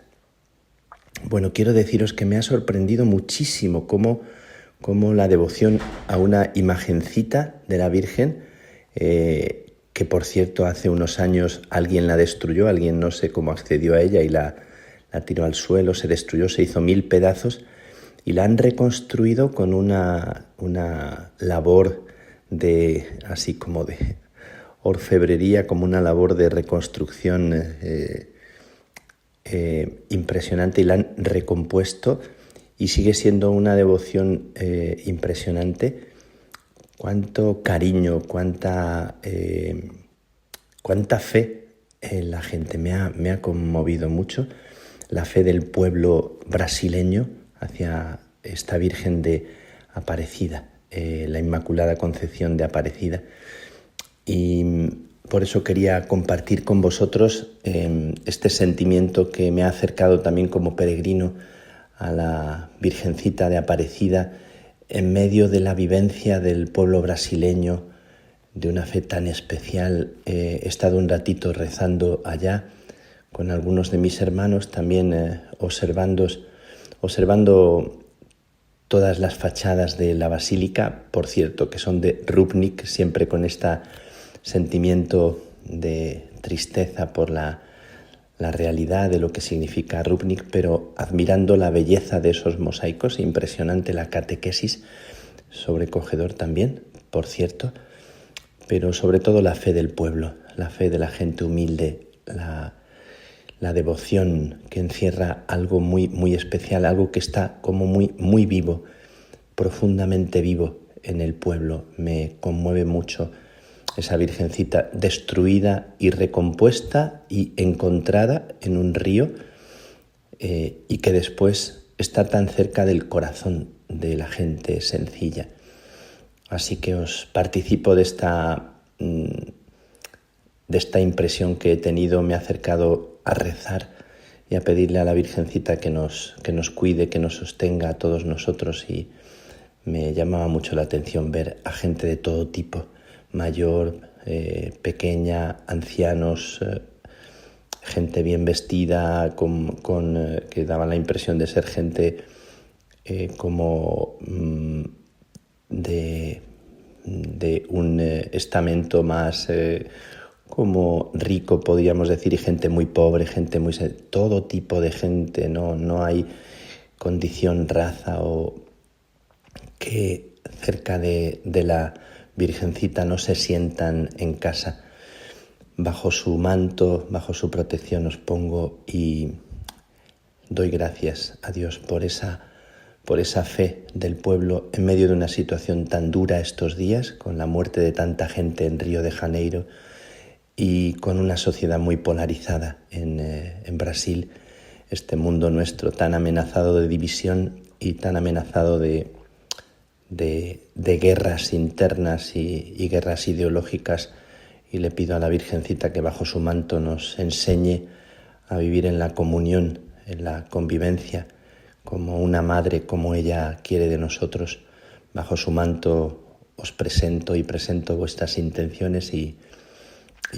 Bueno, quiero deciros que me ha sorprendido muchísimo cómo la devoción a una imagencita de la Virgen, que por cierto hace unos años alguien la destruyó, alguien no sé cómo accedió a ella y la tiró al suelo, se destruyó, se hizo 1000 pedazos y la han reconstruido con una labor así como de orfebrería, como una labor de reconstrucción impresionante, y la han recompuesto y sigue siendo una devoción impresionante. Cuánto cariño, cuánta fe en la gente. Me ha conmovido mucho la fe del pueblo brasileño hacia esta Virgen de Aparecida, la Inmaculada Concepción de Aparecida. Y por eso quería compartir con vosotros este sentimiento que me ha acercado también como peregrino a la Virgencita de Aparecida, en medio de la vivencia del pueblo brasileño, de una fe tan especial. He estado un ratito rezando allá con algunos de mis hermanos, también observando todas las fachadas de la basílica, por cierto, que son de Rupnik, siempre con este sentimiento de tristeza por la la realidad de lo que significa Rupnik, pero admirando la belleza de esos mosaicos, impresionante la catequesis, sobrecogedor también, por cierto, pero sobre todo la fe del pueblo, la fe de la gente humilde, la devoción que encierra algo muy, muy especial, algo que está como muy, muy vivo, profundamente vivo en el pueblo. Me conmueve mucho esa Virgencita destruida y recompuesta y encontrada en un río, y que después está tan cerca del corazón de la gente sencilla. Así que os participo de esta impresión que he tenido. Me he acercado a rezar y a pedirle a la Virgencita que nos cuide, que nos sostenga a todos nosotros, y me llamaba mucho la atención ver a gente de todo tipo, mayor, pequeña, ancianos, gente bien vestida, que daba la impresión de ser gente como de un estamento más como rico, podríamos decir, y gente muy pobre, gente muy... todo tipo de gente, no hay condición, raza, o que cerca de la Virgencita no se sientan en casa. Bajo su manto, bajo su protección os pongo, y doy gracias a Dios por esa fe del pueblo en medio de una situación tan dura estos días, con la muerte de tanta gente en Río de Janeiro y con una sociedad muy polarizada en Brasil, este mundo nuestro tan amenazado de división y tan amenazado de guerras internas y guerras ideológicas. Y le pido a la Virgencita que bajo su manto nos enseñe a vivir en la comunión, en la convivencia, como una madre, como ella quiere de nosotros. Bajo su manto os presento y presento vuestras intenciones, y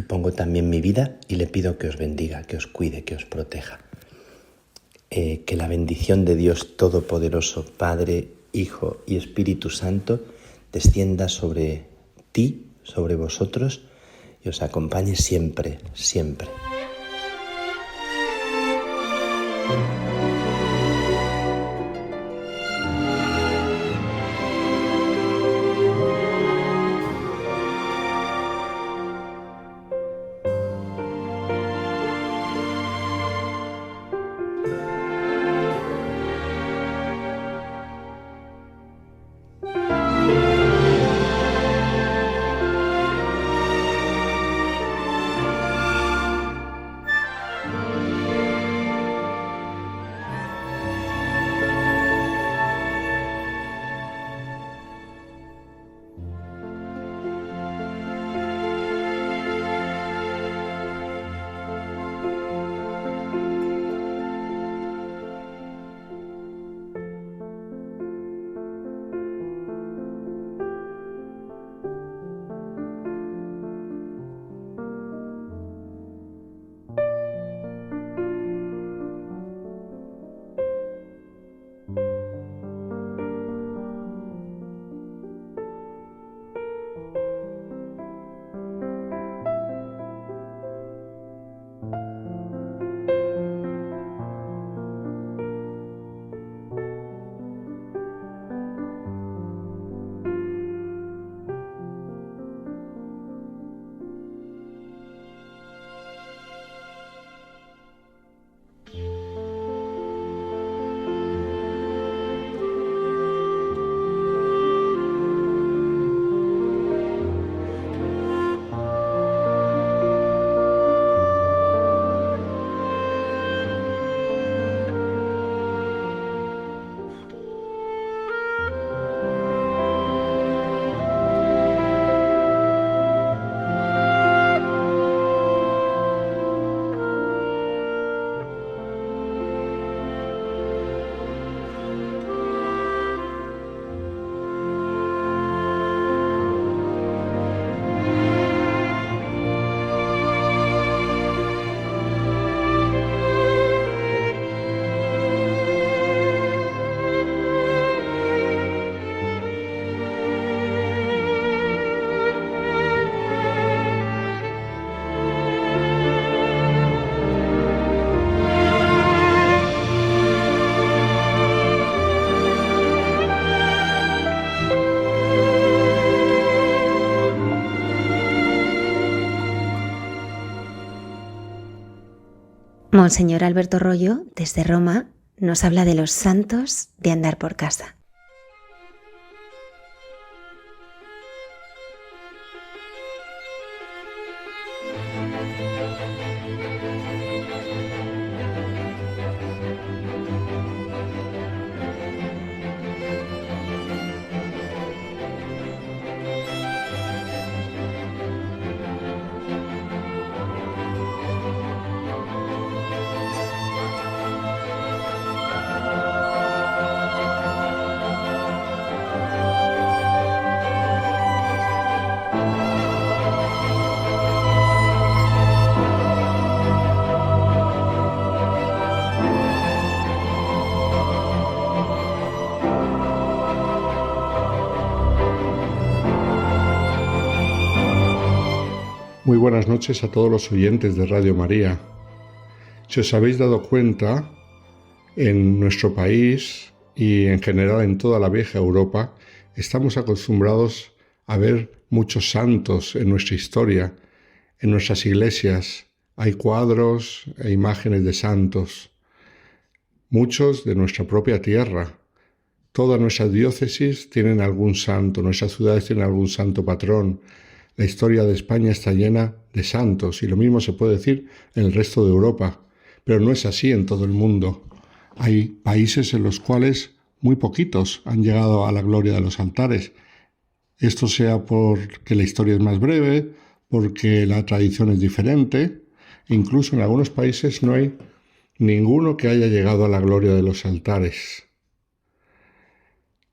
pongo también mi vida, y le pido que os bendiga, que os cuide, que os proteja. Que la bendición de Dios Todopoderoso, Padre, Hijo y Espíritu Santo, descienda sobre ti, sobre vosotros, y os acompañe siempre, siempre. Monseñor Alberto Rollo, desde Roma, nos habla de los santos de andar por casa. Muy buenas noches a todos los oyentes de Radio María. Si os habéis dado cuenta, en nuestro país y en general en toda la vieja Europa, estamos acostumbrados a ver muchos santos en nuestra historia. En nuestras iglesias hay cuadros e imágenes de santos, muchos de nuestra propia tierra. Todas nuestras diócesis tienen algún santo, nuestras ciudades tienen algún santo patrón. La historia de España está llena de santos y lo mismo se puede decir en el resto de Europa, pero no es así en todo el mundo. Hay países en los cuales muy poquitos han llegado a la gloria de los altares. Esto sea porque la historia es más breve, porque la tradición es diferente. Incluso en algunos países no hay ninguno que haya llegado a la gloria de los altares.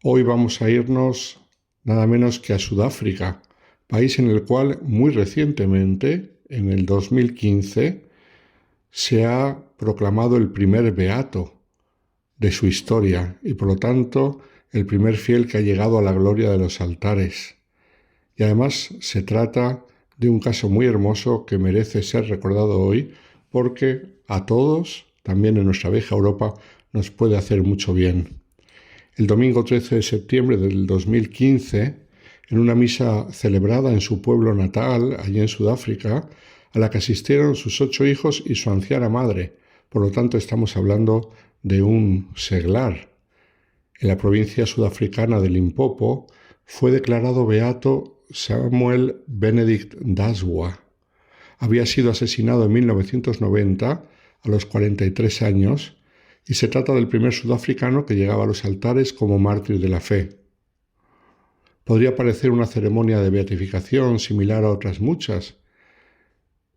Hoy vamos a irnos nada menos que a Sudáfrica, país en el cual muy recientemente, en el 2015, se ha proclamado el primer beato de su historia y por lo tanto el primer fiel que ha llegado a la gloria de los altares. Y además se trata de un caso muy hermoso que merece ser recordado hoy porque a todos, también en nuestra vieja Europa, nos puede hacer mucho bien. El domingo 13 de septiembre del 2015, en una misa celebrada en su pueblo natal, allí en Sudáfrica, a la que asistieron sus 8 hijos y su anciana madre. Por lo tanto, estamos hablando de un seglar. En la provincia sudafricana de Limpopo fue declarado beato Samuel Benedict Daswa. Había sido asesinado en 1990, a los 43 años, y se trata del primer sudafricano que llegaba a los altares como mártir de la fe. Podría parecer una ceremonia de beatificación similar a otras muchas,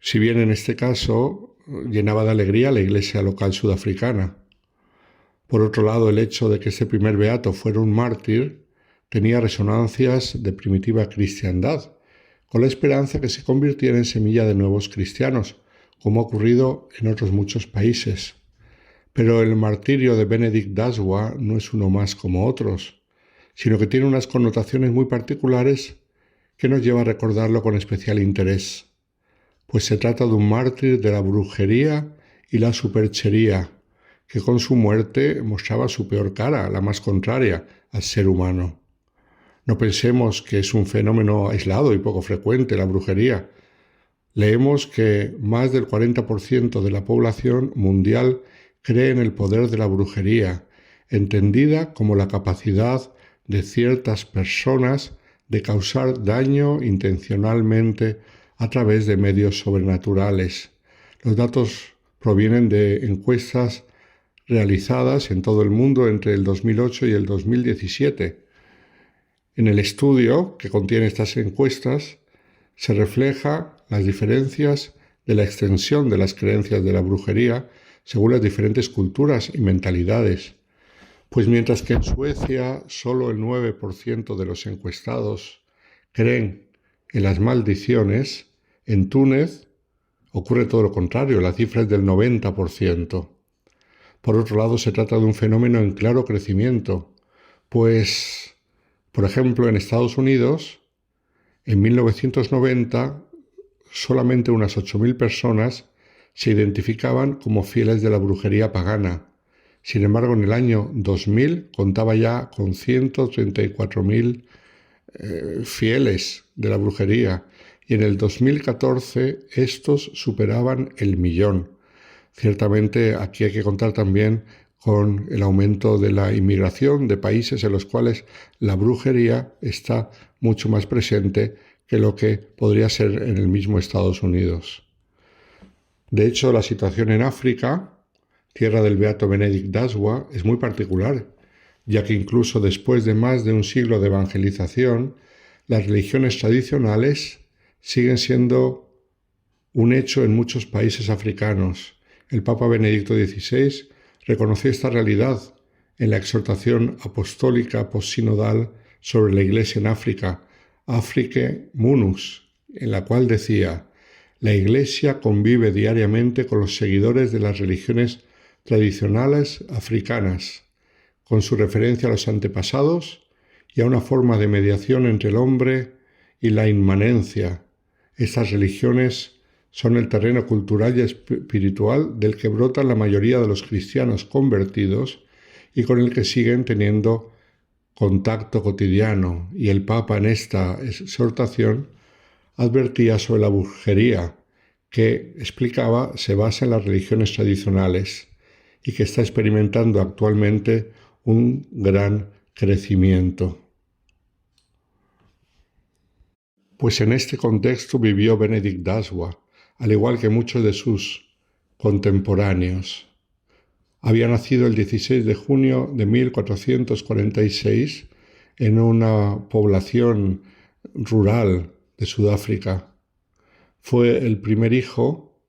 si bien en este caso llenaba de alegría la iglesia local sudafricana. Por otro lado, el hecho de que este primer beato fuera un mártir tenía resonancias de primitiva cristiandad, con la esperanza que se convirtiera en semilla de nuevos cristianos, como ha ocurrido en otros muchos países. Pero el martirio de Benedict Daswa no es uno más como otros, sino que tiene unas connotaciones muy particulares que nos lleva a recordarlo con especial interés, pues se trata de un mártir de la brujería y la superchería, que con su muerte mostraba su peor cara, la más contraria al ser humano. No pensemos que es un fenómeno aislado y poco frecuente la brujería. Leemos que más del 40% de la población mundial cree en el poder de la brujería, entendida como la capacidad de ciertas personas de causar daño intencionalmente a través de medios sobrenaturales. Los datos provienen de encuestas realizadas en todo el mundo entre el 2008 y el 2017. En el estudio que contiene estas encuestas se refleja las diferencias de la extensión de las creencias de la brujería según las diferentes culturas y mentalidades. Pues mientras que en Suecia solo el 9% de los encuestados creen en las maldiciones, en Túnez ocurre todo lo contrario, la cifra es del 90%. Por otro lado, se trata de un fenómeno en claro crecimiento, pues, por ejemplo, en Estados Unidos, en 1990, solamente unas 8.000 personas se identificaban como fieles de la brujería pagana. Sin embargo, en el año 2000 contaba ya con 134.000 fieles de la brujería y en el 2014 estos superaban el 1.000.000, Ciertamente aquí hay que contar también con el aumento de la inmigración de países en los cuales la brujería está mucho más presente que lo que podría ser en el mismo Estados Unidos. De hecho, la situación en África, tierra del beato Benedict Daswa, es muy particular, ya que incluso después de más de un siglo de evangelización, las religiones tradicionales siguen siendo un hecho en muchos países africanos. El Papa Benedicto XVI reconoció esta realidad en la exhortación apostólica postsinodal sobre la Iglesia en África, Afrique Munus, en la cual decía: la Iglesia convive diariamente con los seguidores de las religiones tradicionales africanas, con su referencia a los antepasados y a una forma de mediación entre el hombre y la inmanencia. Estas religiones son el terreno cultural y espiritual del que brotan la mayoría de los cristianos convertidos y con el que siguen teniendo contacto cotidiano, y el Papa en esta exhortación advertía sobre la brujería, que explicaba se basa en las religiones tradicionales y que está experimentando actualmente un gran crecimiento. Pues en este contexto vivió Benedict Daswa, al igual que muchos de sus contemporáneos. Había nacido el 16 de junio de 1446 en una población rural de Sudáfrica. Fue el primer hijo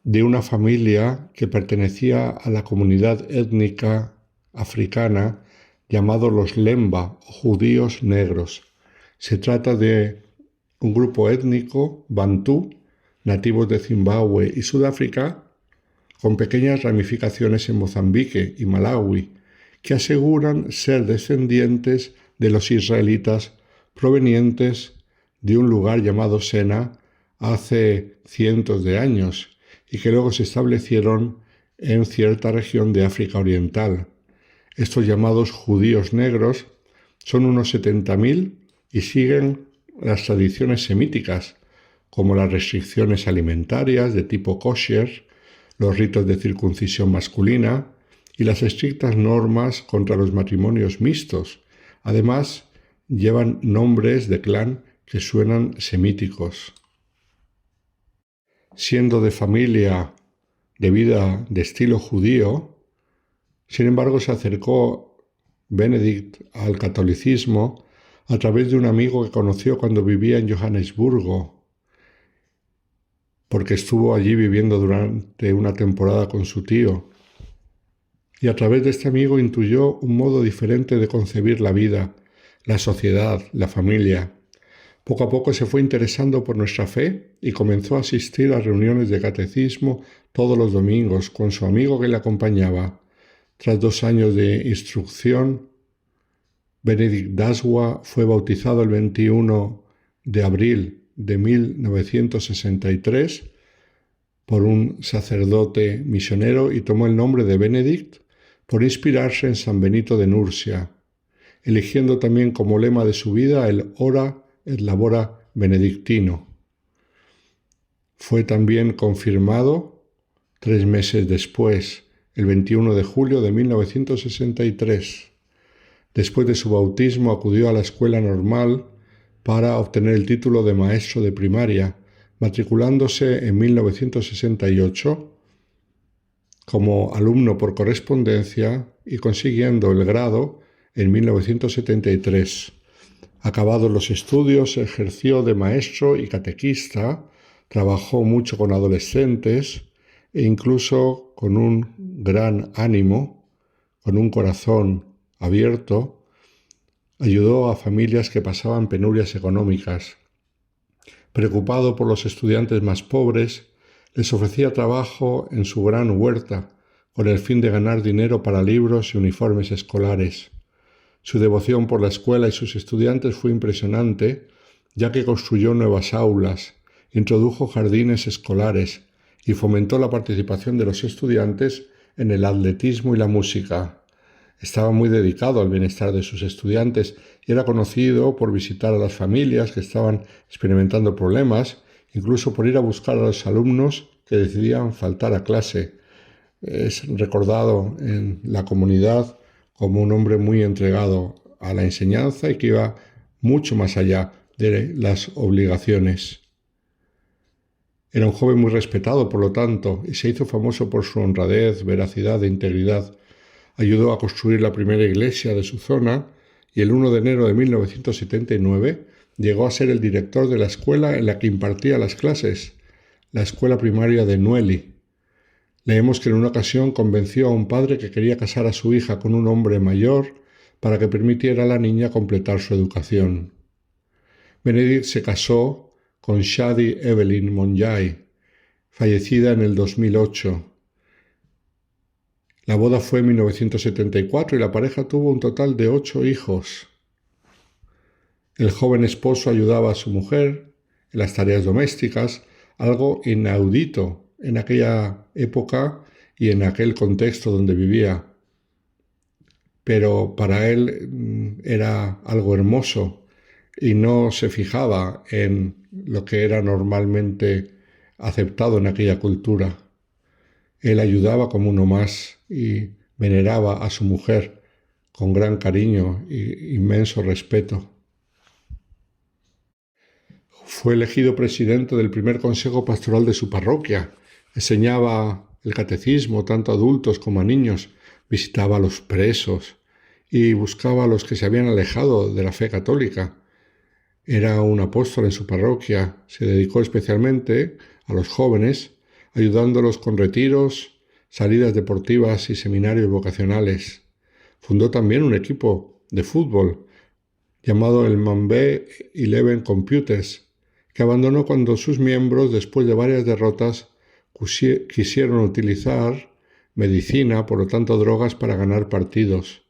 de una familia que pertenecía a la comunidad étnica africana llamado los Lemba, o judíos negros. Se trata de un grupo étnico bantú, nativos de Zimbabue y Sudáfrica, con pequeñas ramificaciones en Mozambique y Malawi, que aseguran ser descendientes de los israelitas provenientes de un lugar llamado Sena hace cientos de años y que luego se establecieron en cierta región de África Oriental. Estos llamados judíos negros son unos 70.000 y siguen las tradiciones semíticas, como las restricciones alimentarias de tipo kosher, los ritos de circuncisión masculina y las estrictas normas contra los matrimonios mixtos. Además, llevan nombres de clan que suenan semíticos. Siendo de familia de vida de estilo judío, sin embargo se acercó Benedict al catolicismo a través de un amigo que conoció cuando vivía en Johannesburgo, porque estuvo allí viviendo durante una temporada con su tío. Y a través de este amigo intuyó un modo diferente de concebir la vida, la sociedad, la familia. Poco a poco se fue interesando por nuestra fe y comenzó a asistir a reuniones de catecismo todos los domingos con su amigo que le acompañaba. Tras 2 años de instrucción, Benedict Daswa fue bautizado el 21 de abril de 1963 por un sacerdote misionero y tomó el nombre de Benedict por inspirarse en San Benito de Nursia, eligiendo también como lema de su vida el Ora et Labora benedictino. Fue también confirmado 3 meses después, el 21 de julio de 1963. Después de su bautismo acudió a la escuela normal para obtener el título de maestro de primaria, matriculándose en 1968 como alumno por correspondencia y consiguiendo el grado en 1973. Acabados los estudios, ejerció de maestro y catequista, trabajó mucho con adolescentes e incluso con un gran ánimo, con un corazón abierto, ayudó a familias que pasaban penurias económicas. Preocupado por los estudiantes más pobres, les ofrecía trabajo en su gran huerta con el fin de ganar dinero para libros y uniformes escolares. Su devoción por la escuela y sus estudiantes fue impresionante, ya que construyó nuevas aulas, introdujo jardines escolares y fomentó la participación de los estudiantes en el atletismo y la música. Estaba muy dedicado al bienestar de sus estudiantes y era conocido por visitar a las familias que estaban experimentando problemas, incluso por ir a buscar a los alumnos que decidían faltar a clase. Es recordado en la comunidad como un hombre muy entregado a la enseñanza y que iba mucho más allá de las obligaciones. Era un joven muy respetado, por lo tanto, y se hizo famoso por su honradez, veracidad e integridad. Ayudó a construir la primera iglesia de su zona y el 1 de enero de 1979 llegó a ser el director de la escuela en la que impartía las clases, la escuela primaria de Nueli. Leemos que en una ocasión convenció a un padre que quería casar a su hija con un hombre mayor para que permitiera a la niña completar su educación. Benedict se casó con Shadi Evelyn Monjay, fallecida en el 2008. La boda fue en 1974 y la pareja tuvo un total de 8 hijos. El joven esposo ayudaba a su mujer en las tareas domésticas, algo inaudito en aquella época y en aquel contexto donde vivía. Pero para él era algo hermoso y no se fijaba en lo que era normalmente aceptado en aquella cultura. Él ayudaba como uno más y veneraba a su mujer con gran cariño e inmenso respeto. Fue elegido presidente del primer consejo pastoral de su parroquia. Enseñaba el catecismo tanto a adultos como a niños, visitaba a los presos y buscaba a los que se habían alejado de la fe católica. Era un apóstol en su parroquia, se dedicó especialmente a los jóvenes, ayudándolos con retiros, salidas deportivas y seminarios vocacionales. Fundó también un equipo de fútbol llamado el Mambé 11 Computers, que abandonó cuando sus miembros, después de varias derrotas, quisieron utilizar medicina, por lo tanto drogas, para ganar partidos.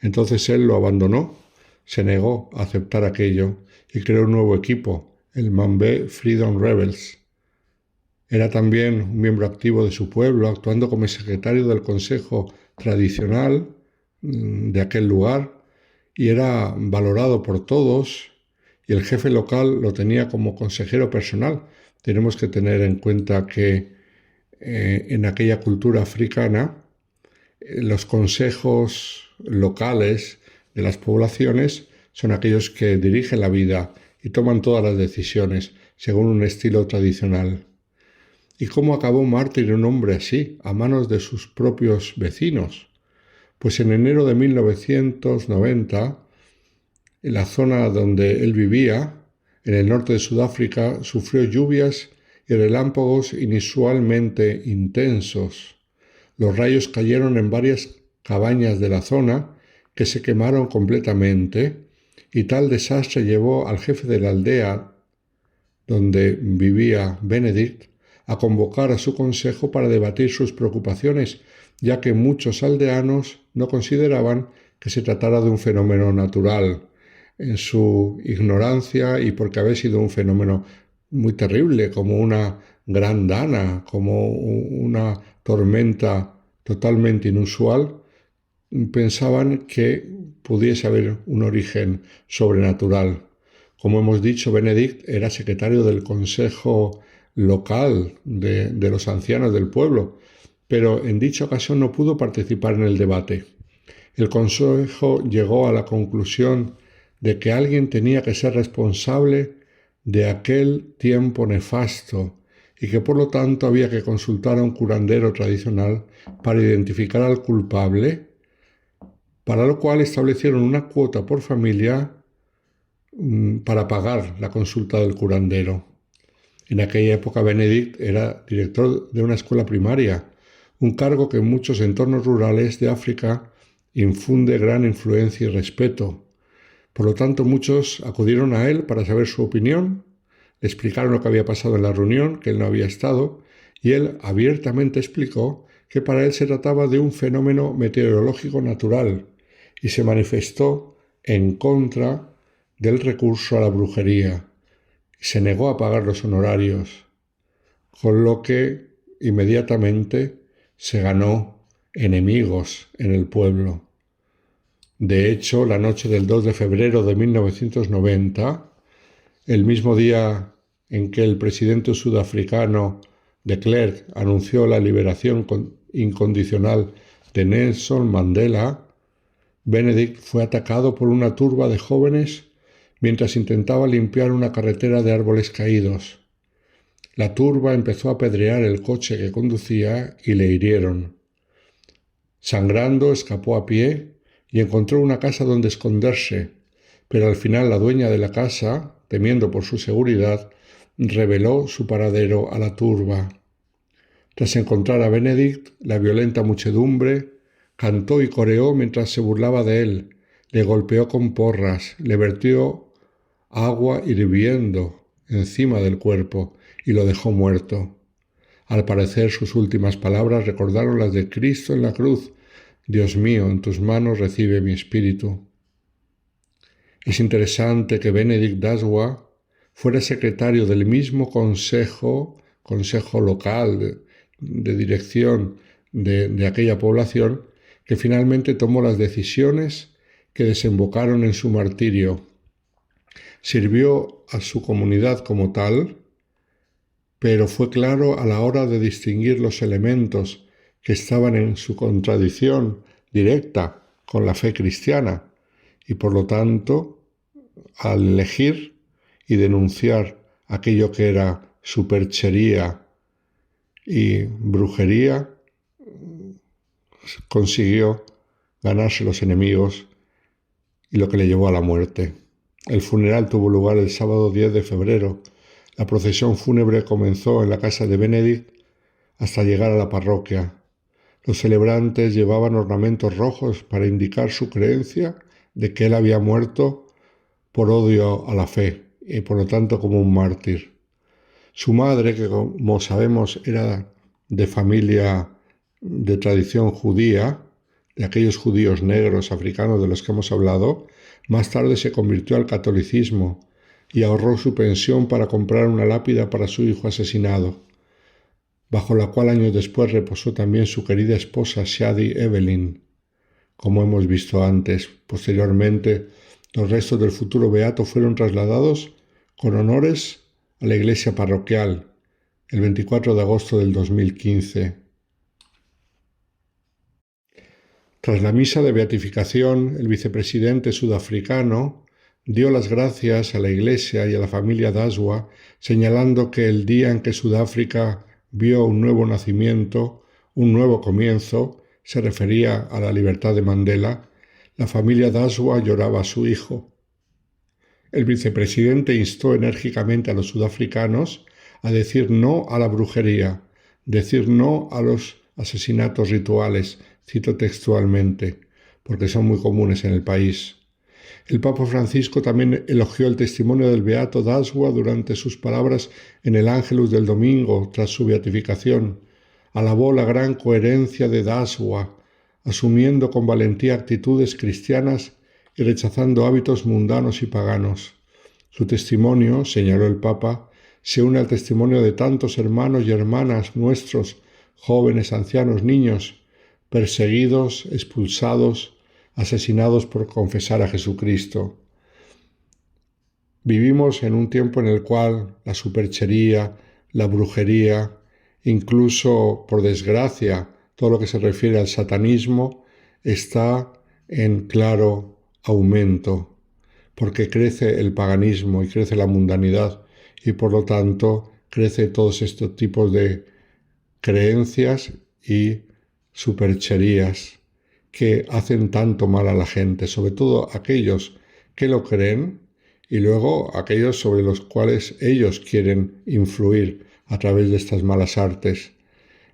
Entonces él lo abandonó, se negó a aceptar aquello y creó un nuevo equipo, el Mambé Freedom Rebels. Era también un miembro activo de su pueblo, actuando como secretario del consejo tradicional de aquel lugar, y era valorado por todos, y el jefe local lo tenía como consejero personal. Tenemos que tener en cuenta que en aquella cultura africana los consejos locales de las poblaciones son aquellos que dirigen la vida y toman todas las decisiones según un estilo tradicional. ¿Y cómo acabó un mártir un hombre así, a manos de sus propios vecinos? Pues en enero de 1990, en la zona donde él vivía, en el norte de Sudáfrica, sufrió lluvias y relámpagos inusualmente intensos. Los rayos cayeron en varias cabañas de la zona que se quemaron completamente, y tal desastre llevó al jefe de la aldea donde vivía Benedict a convocar a su consejo para debatir sus preocupaciones, ya que muchos aldeanos no consideraban que se tratara de un fenómeno natural, en su ignorancia y porque había sido un fenómeno muy terrible, como una gran dana, como una tormenta totalmente inusual. Pensaban que pudiese haber un origen sobrenatural. Como hemos dicho, Benedict era secretario del consejo local de los ancianos del pueblo, pero en dicha ocasión no pudo participar en el debate. El consejo llegó a la conclusión de que alguien tenía que ser responsable de aquel tiempo nefasto y que por lo tanto había que consultar a un curandero tradicional para identificar al culpable, para lo cual establecieron una cuota por familia para pagar la consulta del curandero. En aquella época Benedict era director de una escuela primaria, un cargo que en muchos entornos rurales de África infunde gran influencia y respeto. Por lo tanto, muchos acudieron a él para saber su opinión, le explicaron lo que había pasado en la reunión, que él no había estado, y él abiertamente explicó que para él se trataba de un fenómeno meteorológico natural y se manifestó en contra del recurso a la brujería y se negó a pagar los honorarios, con lo que inmediatamente se ganó enemigos en el pueblo. De hecho, la noche del 2 de febrero de 1990, el mismo día en que el presidente sudafricano de Klerk anunció la liberación incondicional de Nelson Mandela, Benedict fue atacado por una turba de jóvenes mientras intentaba limpiar una carretera de árboles caídos. La turba empezó a apedrear el coche que conducía y le hirieron. Sangrando, escapó a pie y encontró una casa donde esconderse, pero al final la dueña de la casa, temiendo por su seguridad, reveló su paradero a la turba. Tras encontrar a Benedict, la violenta muchedumbre cantó y coreó mientras se burlaba de él, le golpeó con porras, le vertió agua hirviendo encima del cuerpo y lo dejó muerto. Al parecer sus últimas palabras recordaron las de Cristo en la cruz: Dios mío, en tus manos recibe mi espíritu. Es interesante que Benedict Daswa fuera secretario del mismo consejo local de dirección de aquella población, que finalmente tomó las decisiones que desembocaron en su martirio. Sirvió a su comunidad como tal, pero fue claro a la hora de distinguir los elementos que estaban en su contradicción directa con la fe cristiana y, por lo tanto, al elegir y denunciar aquello que era superchería y brujería, consiguió ganarse los enemigos y lo que le llevó a la muerte. El funeral tuvo lugar el sábado 10 de febrero. La procesión fúnebre comenzó en la casa de Benedict hasta llegar a la parroquia. Los celebrantes llevaban ornamentos rojos para indicar su creencia de que él había muerto por odio a la fe y por lo tanto como un mártir. Su madre, que como sabemos era de familia de tradición judía, de aquellos judíos negros africanos de los que hemos hablado, más tarde se convirtió al catolicismo y ahorró su pensión para comprar una lápida para su hijo asesinado, bajo la cual años después reposó también su querida esposa Shadi Evelyn. Como hemos visto antes, posteriormente los restos del futuro beato fueron trasladados con honores a la iglesia parroquial el 24 de agosto del 2015. Tras la misa de beatificación, el vicepresidente sudafricano dio las gracias a la Iglesia y a la familia Daswa, señalando que el día en que Sudáfrica vio un nuevo nacimiento, un nuevo comienzo, se refería a la libertad de Mandela, la familia Daswa lloraba a su hijo. El vicepresidente instó enérgicamente a los sudafricanos a decir no a la brujería, decir no a los asesinatos rituales, cito textualmente, porque son muy comunes en el país. El Papa Francisco también elogió el testimonio del beato Daswa durante sus palabras en el Ángelus del domingo tras su beatificación. Alabó la gran coherencia de Daswa, asumiendo con valentía actitudes cristianas y rechazando hábitos mundanos y paganos. Su testimonio, señaló el Papa, se une al testimonio de tantos hermanos y hermanas nuestros, jóvenes, ancianos, niños, perseguidos, expulsados, asesinados por confesar a Jesucristo. Vivimos en un tiempo en el cual la superchería, la brujería, incluso, por desgracia, todo lo que se refiere al satanismo, está en claro aumento, porque crece el paganismo y crece la mundanidad y, por lo tanto, crece todos estos tipos de creencias y supercherías que hacen tanto mal a la gente, sobre todo aquellos que lo creen y luego aquellos sobre los cuales ellos quieren influir a través de estas malas artes.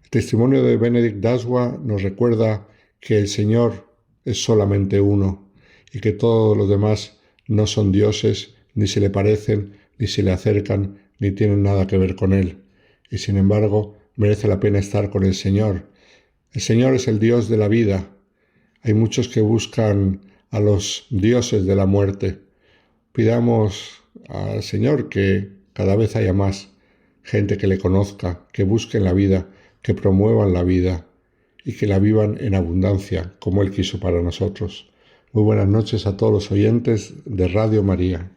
El testimonio de Benedict Daswa nos recuerda que el Señor es solamente uno y que todos los demás no son dioses, ni se le parecen, ni se le acercan, ni tienen nada que ver con Él. Y sin embargo, merece la pena estar con el Señor. El Señor es el Dios de la vida. Hay muchos que buscan a los dioses de la muerte. Pidamos al Señor que cada vez haya más gente que le conozca, que busquen la vida, que promuevan la vida y que la vivan en abundancia, como Él quiso para nosotros. Muy buenas noches a todos los oyentes de Radio María.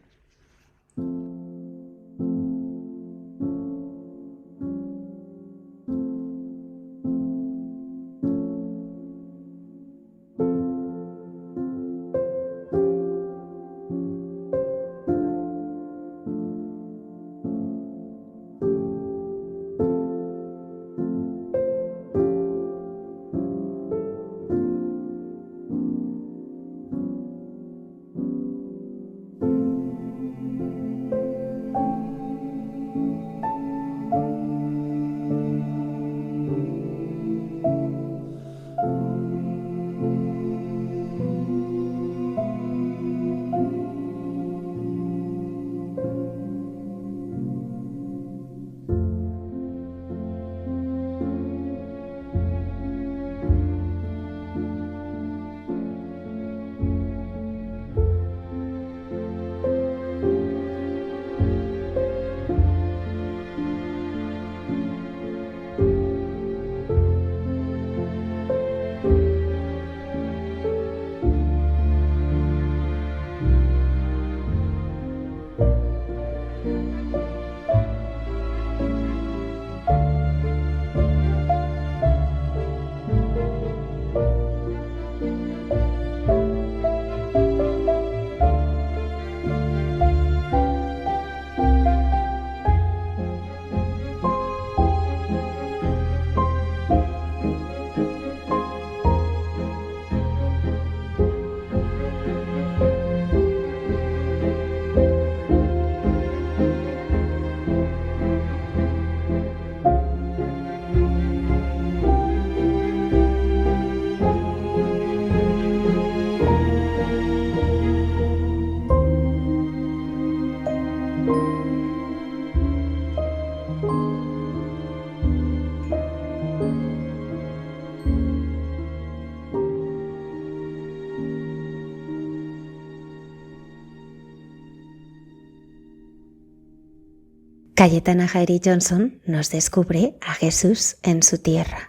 Cayetana Jairi Johnson nos descubre a Jesús en su tierra.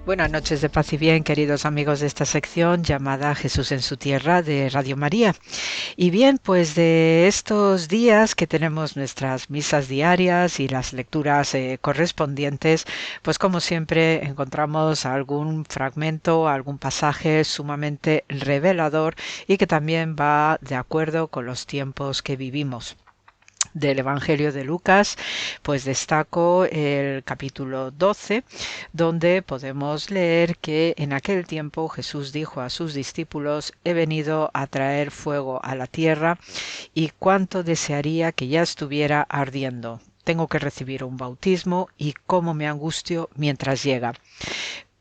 Buenas noches de paz y bien, queridos amigos de esta sección llamada Jesús en su tierra de Radio María. Y bien, pues de estos días que tenemos nuestras misas diarias y las lecturas correspondientes, pues como siempre encontramos algún fragmento, algún pasaje sumamente revelador y que también va de acuerdo con los tiempos que vivimos. Del Evangelio de Lucas, pues destaco el capítulo 12, donde podemos leer que en aquel tiempo Jesús dijo a sus discípulos: he venido a traer fuego a la tierra y cuánto desearía que ya estuviera ardiendo. Tengo que recibir un bautismo y cómo me angustio mientras llega.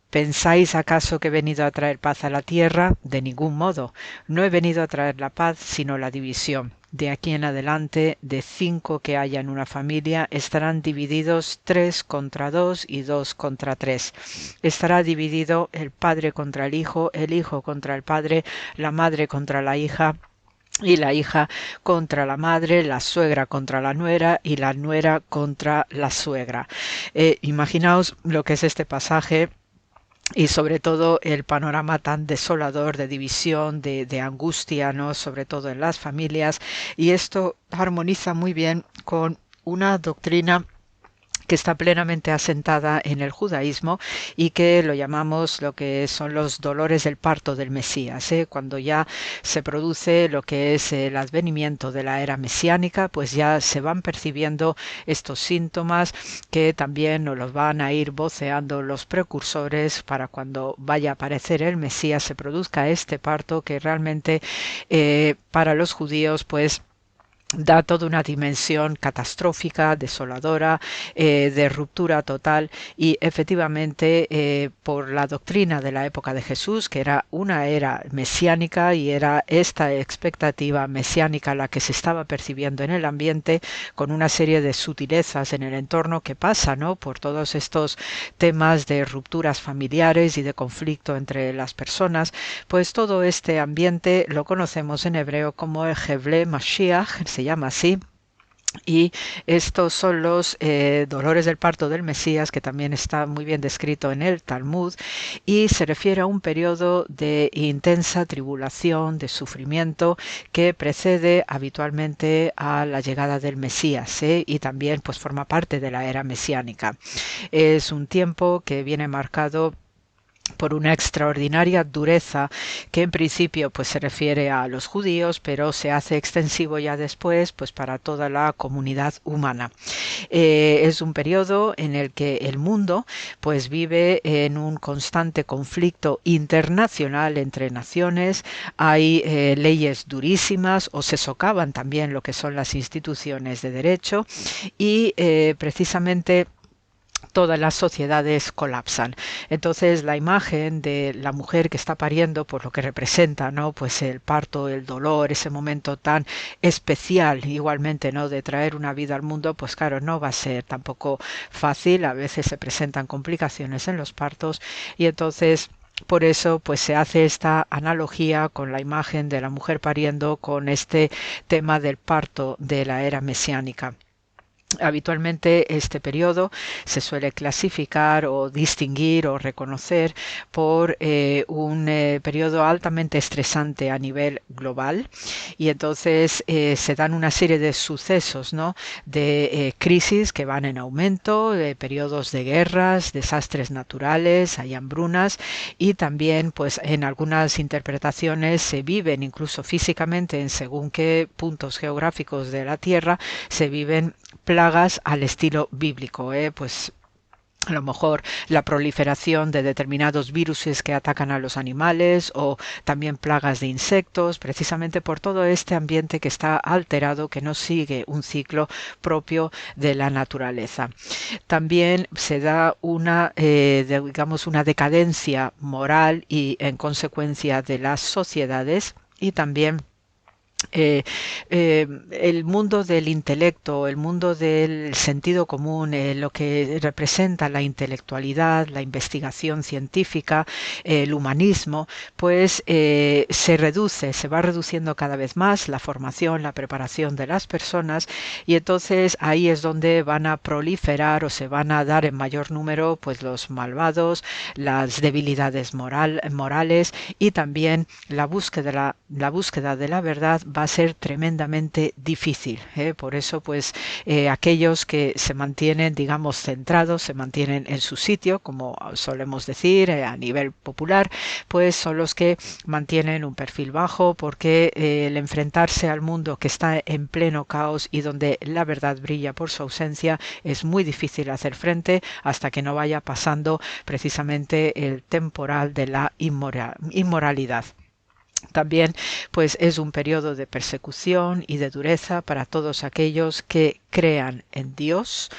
¿Pensáis acaso que he venido a traer paz a la tierra? De ningún modo. No he venido a traer la paz, sino la división. De aquí en adelante, de 5 que haya en una familia, estarán divididos 3 contra 2 y 2 contra 3. Estará dividido el padre contra el hijo contra el padre, la madre contra la hija, y la hija contra la madre, la suegra contra la nuera y la nuera contra la suegra. Imaginaos lo que es este pasaje. Y sobre todo el panorama tan desolador de división, de angustia, ¿no? Sobre todo en las familias. Y esto armoniza muy bien con una doctrina que está plenamente asentada en el judaísmo y que lo llamamos lo que son los dolores del parto del Mesías. Cuando ya se produce lo que es el advenimiento de la era mesiánica, pues ya se van percibiendo estos síntomas que también nos los van a ir voceando los precursores para cuando vaya a aparecer el Mesías se produzca este parto que realmente para los judíos pues da toda una dimensión catastrófica, desoladora, de ruptura total y efectivamente por la doctrina de la época de Jesús, que era una era mesiánica y era esta expectativa mesiánica la que se estaba percibiendo en el ambiente con una serie de sutilezas en el entorno que pasa, ¿no? Por todos estos temas de rupturas familiares y de conflicto entre las personas, pues todo este ambiente lo conocemos en hebreo como el Hevle Mashiach, se llama así, y estos son los dolores del parto del Mesías, que también está muy bien descrito en el Talmud, y se refiere a un periodo de intensa tribulación, de sufrimiento, que precede habitualmente a la llegada del Mesías, y también pues forma parte de la era mesiánica. Es un tiempo que viene marcado por una extraordinaria dureza que en principio pues se refiere a los judíos, pero se hace extensivo ya después pues para toda la comunidad humana. Es un periodo en el que el mundo pues vive en un constante conflicto internacional entre naciones, hay leyes durísimas o se socavan también lo que son las instituciones de derecho y precisamente todas las sociedades colapsan. Entonces la imagen de la mujer que está pariendo, por lo que representa, ¿no? Pues el parto, el dolor, ese momento tan especial, igualmente, ¿no? De traer una vida al mundo, pues claro, no va a ser tampoco fácil. A veces se presentan complicaciones en los partos y entonces por eso pues se hace esta analogía con la imagen de la mujer pariendo con este tema del parto de la era mesiánica. Habitualmente este periodo se suele clasificar o distinguir o reconocer por un periodo altamente estresante a nivel global y entonces se dan una serie de sucesos, ¿no? De crisis que van en aumento, periodos de guerras, desastres naturales, hay hambrunas y también pues en algunas interpretaciones se viven incluso físicamente en según qué puntos geográficos de la Tierra se viven plagas al estilo bíblico, pues a lo mejor la proliferación de determinados virus que atacan a los animales o también plagas de insectos, precisamente por todo este ambiente que está alterado, que no sigue un ciclo propio de la naturaleza. También se da una, digamos, una decadencia moral y en consecuencia de las sociedades y también el mundo del intelecto, el mundo del sentido común, lo que representa la intelectualidad, la investigación científica, el humanismo, pues se reduce, se va reduciendo cada vez más la formación, la preparación de las personas y entonces ahí es donde van a proliferar o se van a dar en mayor número pues los malvados, las debilidades morales y también la búsqueda de la verdad va a ser tremendamente difícil. Por eso, pues, aquellos que se mantienen, digamos, centrados, se mantienen en su sitio, como solemos decir a nivel popular, pues son los que mantienen un perfil bajo porque el enfrentarse al mundo que está en pleno caos y donde la verdad brilla por su ausencia es muy difícil hacer frente hasta que no vaya pasando precisamente el temporal de la inmoralidad. También pues es un periodo de persecución y de dureza para todos aquellos que crean en Dios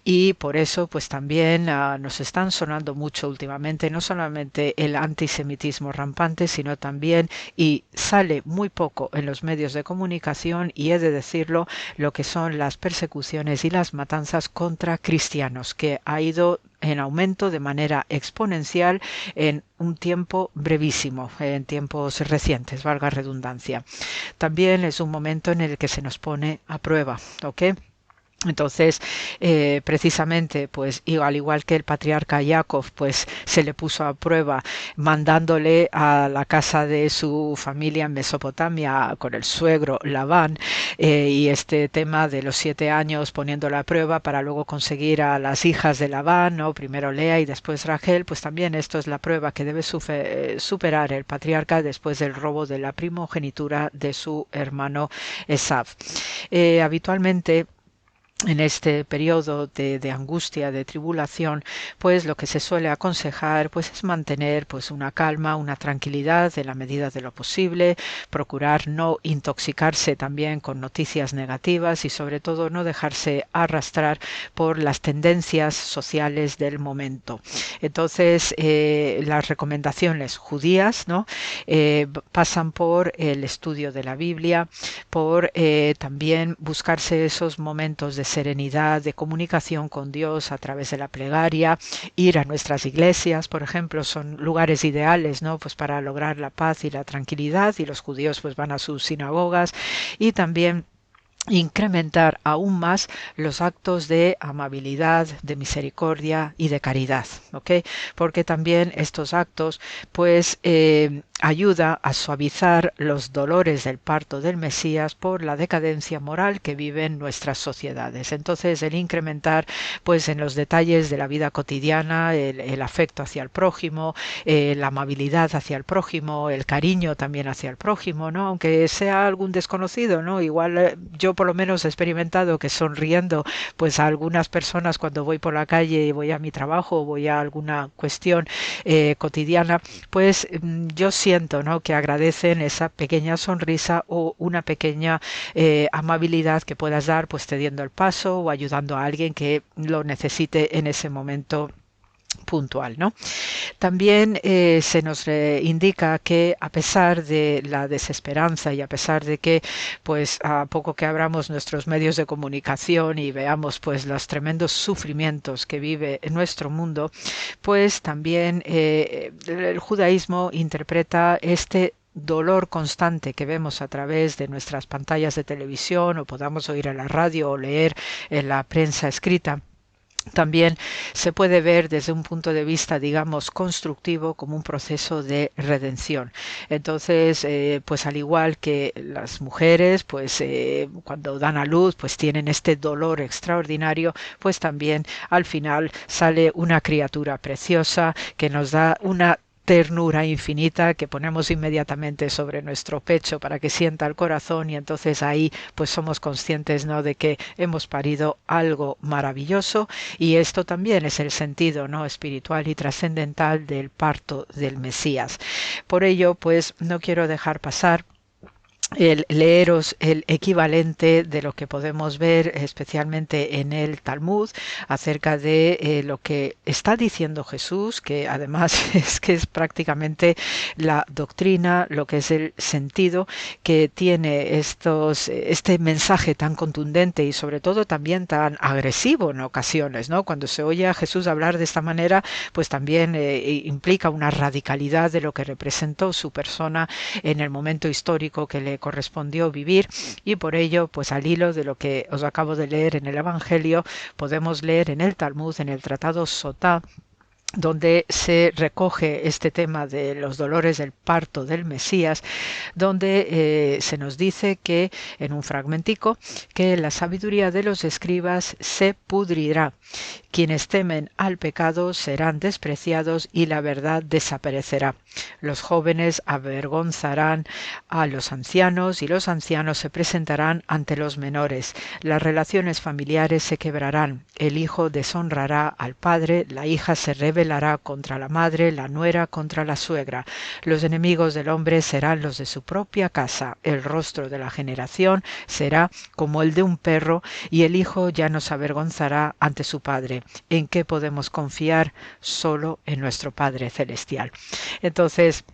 y por eso pues también nos están sonando mucho últimamente no solamente el antisemitismo rampante sino también y sale muy poco en los medios de comunicación y he de decirlo lo que son las persecuciones y las matanzas contra cristianos que ha ido en aumento de manera exponencial en un tiempo brevísimo, en tiempos recientes, valga redundancia. También es un momento en el que se nos pone a prueba, ¿ok? Entonces, precisamente, pues al igual que el patriarca Jacob, pues se le puso a prueba mandándole a la casa de su familia en Mesopotamia con el suegro Labán y este tema de los 7 años poniéndolo a prueba para luego conseguir a las hijas de Labán, ¿no? Primero Lea y después Rachel, pues también esto es la prueba que debe superar el patriarca después del robo de la primogenitura de su hermano Esav. Habitualmente en este periodo de angustia, de tribulación, pues lo que se suele aconsejar pues es mantener pues una calma, una tranquilidad en la medida de lo posible, procurar no intoxicarse también con noticias negativas y sobre todo no dejarse arrastrar por las tendencias sociales del momento. Entonces las recomendaciones judías, ¿no? Pasan por el estudio de la Biblia, por también buscarse esos momentos de serenidad, de comunicación con Dios a través de la plegaria, ir a nuestras iglesias, por ejemplo, son lugares ideales, ¿no? Pues para lograr la paz y la tranquilidad y los judíos pues van a sus sinagogas y también incrementar aún más los actos de amabilidad, de misericordia y de caridad, ¿ok? Porque también estos actos pues ayuda a suavizar los dolores del parto del Mesías por la decadencia moral que viven nuestras sociedades. Entonces el incrementar pues en los detalles de la vida cotidiana, el afecto hacia el prójimo, la amabilidad hacia el prójimo, el cariño también hacia el prójimo, ¿no? Aunque sea algún desconocido, ¿no? Igual yo yo por lo menos he experimentado que sonriendo pues a algunas personas cuando voy por la calle y voy a mi trabajo o voy a alguna cuestión cotidiana, pues yo siento, ¿no?, que agradecen esa pequeña sonrisa o una pequeña amabilidad que puedas dar pues cediendo el paso o ayudando a alguien que lo necesite en ese momento puntual, ¿no? También se nos indica que a pesar de la desesperanza y a pesar de que pues a poco que abramos nuestros medios de comunicación y veamos pues los tremendos sufrimientos que vive en nuestro mundo, pues también el judaísmo interpreta este dolor constante que vemos a través de nuestras pantallas de televisión o podamos oír en la radio o leer en la prensa escrita. También se puede ver desde un punto de vista, digamos, constructivo como un proceso de redención. Entonces, pues al igual que las mujeres, pues cuando dan a luz, pues tienen este dolor extraordinario, pues también al final sale una criatura preciosa que nos da una ternura infinita que ponemos inmediatamente sobre nuestro pecho para que sienta el corazón y entonces ahí pues somos conscientes, ¿no?, de que hemos parido algo maravilloso y esto también es el sentido, ¿no?, espiritual y trascendental del parto del Mesías. Por ello pues no quiero dejar pasar el leeros el equivalente de lo que podemos ver especialmente en el Talmud acerca de lo que está diciendo Jesús, que además es que es prácticamente la doctrina, lo que es el sentido que tiene este mensaje tan contundente y sobre todo también tan agresivo en ocasiones, ¿no? Cuando se oye a Jesús hablar de esta manera, pues también implica una radicalidad de lo que representó su persona en el momento histórico que le correspondió vivir y por ello pues al hilo de lo que os acabo de leer en el Evangelio podemos leer en el Talmud, en el Tratado Sotá, donde se recoge este tema de los dolores del parto del Mesías, donde se nos dice que, en un fragmentico, que la sabiduría de los escribas se pudrirá. Quienes temen al pecado serán despreciados y la verdad desaparecerá. Los jóvenes avergonzarán a los ancianos y los ancianos se presentarán ante los menores. Las relaciones familiares se quebrarán. El hijo deshonrará al padre, la hija se rebelará contra la madre, la nuera contra la suegra. Los enemigos del hombre serán los de su propia casa. El rostro de la generación será como el de un perro y el hijo ya nos avergonzará ante su padre. ¿En qué podemos confiar? Solo en nuestro Padre Celestial. Entonces,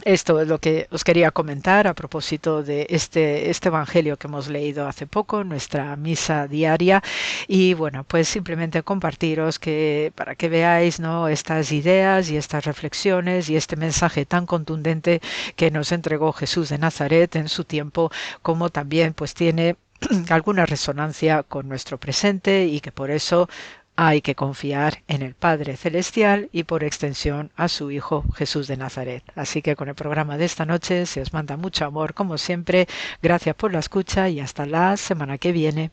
esto es lo que os quería comentar a propósito de este evangelio que hemos leído hace poco, nuestra misa diaria. Y bueno, pues simplemente compartiros que para que veáis, ¿no?, estas ideas y estas reflexiones y este mensaje tan contundente que nos entregó Jesús de Nazaret en su tiempo, como también pues tiene alguna resonancia con nuestro presente y que por eso hay que confiar en el Padre Celestial y por extensión a su Hijo Jesús de Nazaret. Así que con el programa de esta noche se os manda mucho amor como siempre. Gracias por la escucha y hasta la semana que viene.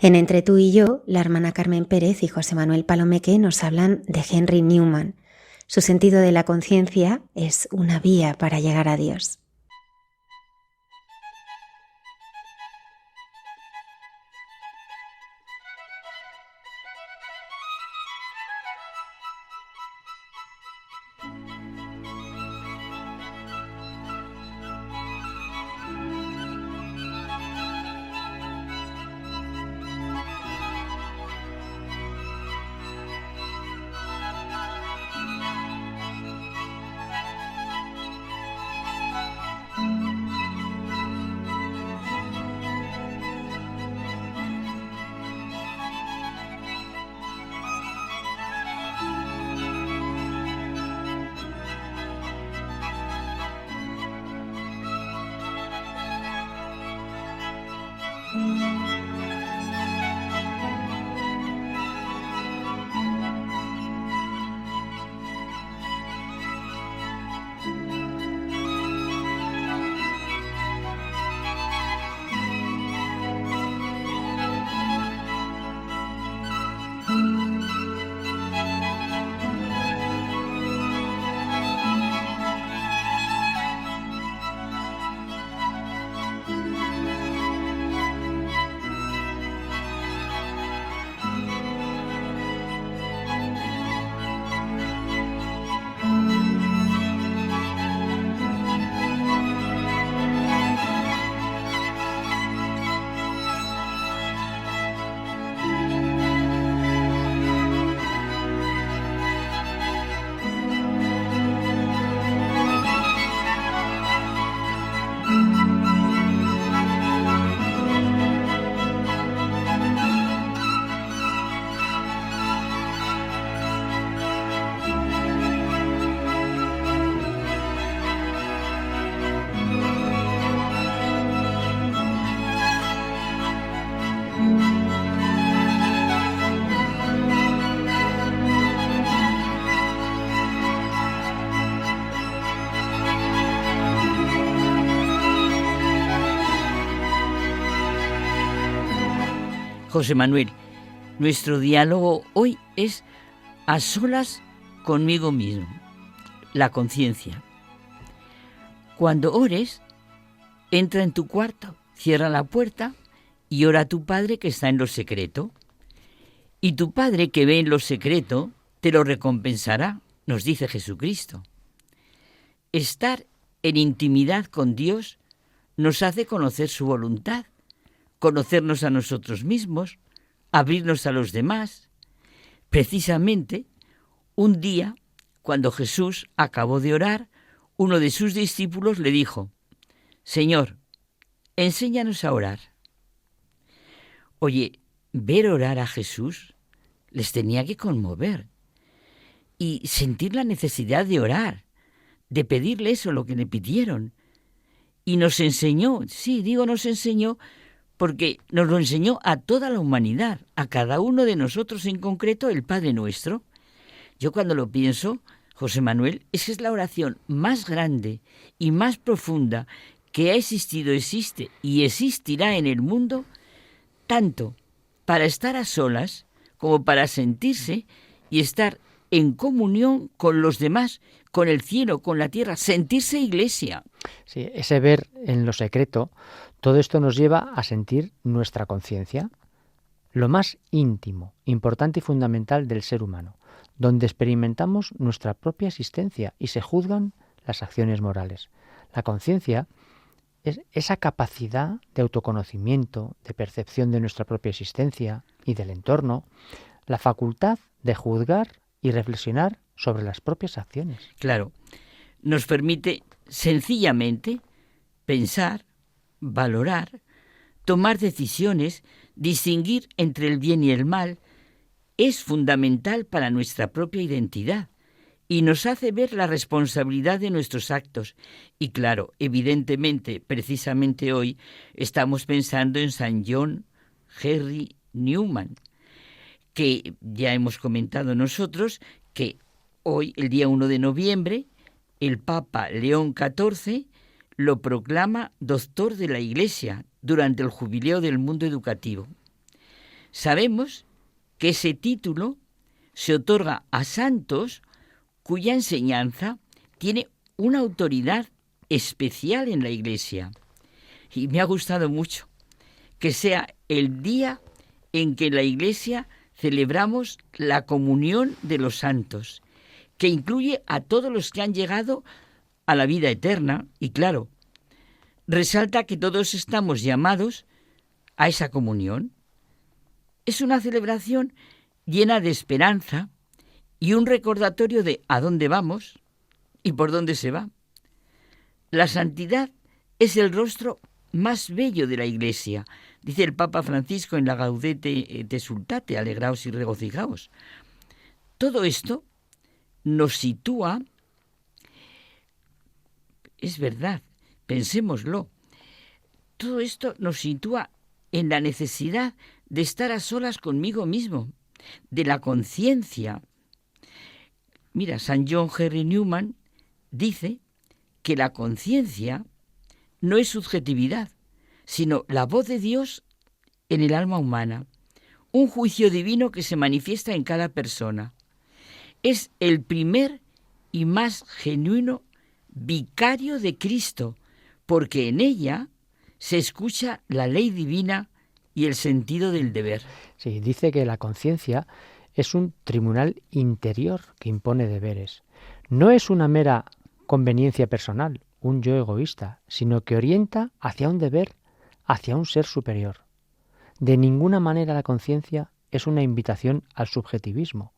En Entre tú y yo, la hermana Carmen Pérez y José Manuel Palomeque nos hablan de Henry Newman. Su sentido de la conciencia es una vía para llegar a Dios. José Manuel, nuestro diálogo hoy es a solas conmigo mismo, la conciencia. Cuando ores, entra en tu cuarto, cierra la puerta y ora a tu Padre que está en lo secreto. Y tu Padre que ve en lo secreto te lo recompensará, nos dice Jesucristo. Estar en intimidad con Dios nos hace conocer su voluntad, conocernos a nosotros mismos, abrirnos a los demás. Precisamente, un día, cuando Jesús acabó de orar, uno de sus discípulos le dijo: Señor, enséñanos a orar. Oye, ver orar a Jesús les tenía que conmover y sentir la necesidad de orar, de pedirle eso, lo que le pidieron. Y nos enseñó, nos enseñó, porque nos lo enseñó a toda la humanidad, a cada uno de nosotros en concreto, el Padre Nuestro. Yo cuando lo pienso, José Manuel, es que es la oración más grande y más profunda que ha existido, existe y existirá en el mundo, tanto para estar a solas como para sentirse y estar en comunión con los demás, con el cielo, con la tierra, sentirse iglesia. Sí, ese ver en lo secreto, todo esto nos lleva a sentir nuestra conciencia, lo más íntimo, importante y fundamental del ser humano, donde experimentamos nuestra propia existencia y se juzgan las acciones morales. La conciencia es esa capacidad de autoconocimiento, de percepción de nuestra propia existencia y del entorno, la facultad de juzgar y reflexionar sobre las propias acciones. Claro, nos permite sencillamente pensar, valorar, tomar decisiones, distinguir entre el bien y el mal. Es fundamental para nuestra propia identidad y nos hace ver la responsabilidad de nuestros actos. Y claro, evidentemente, precisamente hoy estamos pensando en San John Henry Newman, que ya hemos comentado nosotros que hoy, el día 1 de noviembre, el Papa León XIV lo proclama doctor de la Iglesia durante el Jubileo del Mundo Educativo. Sabemos que ese título se otorga a santos cuya enseñanza tiene una autoridad especial en la Iglesia. Y me ha gustado mucho que sea el día en que en la Iglesia celebramos la comunión de los santos, que incluye a todos los que han llegado a la vida eterna, y claro, resalta que todos estamos llamados a esa comunión. Es una celebración llena de esperanza y un recordatorio de a dónde vamos y por dónde se va. La santidad es el rostro más bello de la Iglesia, dice el Papa Francisco en la Gaudete et Exsultate, alegraos y regocijaos. Todo esto nos sitúa, es verdad, pensémoslo, todo esto nos sitúa en la necesidad de estar a solas conmigo mismo, de la conciencia. Mira, San John Henry Newman dice que la conciencia no es subjetividad, sino la voz de Dios en el alma humana, un juicio divino que se manifiesta en cada persona. Es el primer y más genuino vicario de Cristo, porque en ella se escucha la ley divina y el sentido del deber. Sí, dice que la conciencia es un tribunal interior que impone deberes. No es una mera conveniencia personal, un yo egoísta, sino que orienta hacia un deber, hacia un ser superior. De ninguna manera la conciencia es una invitación al subjetivismo,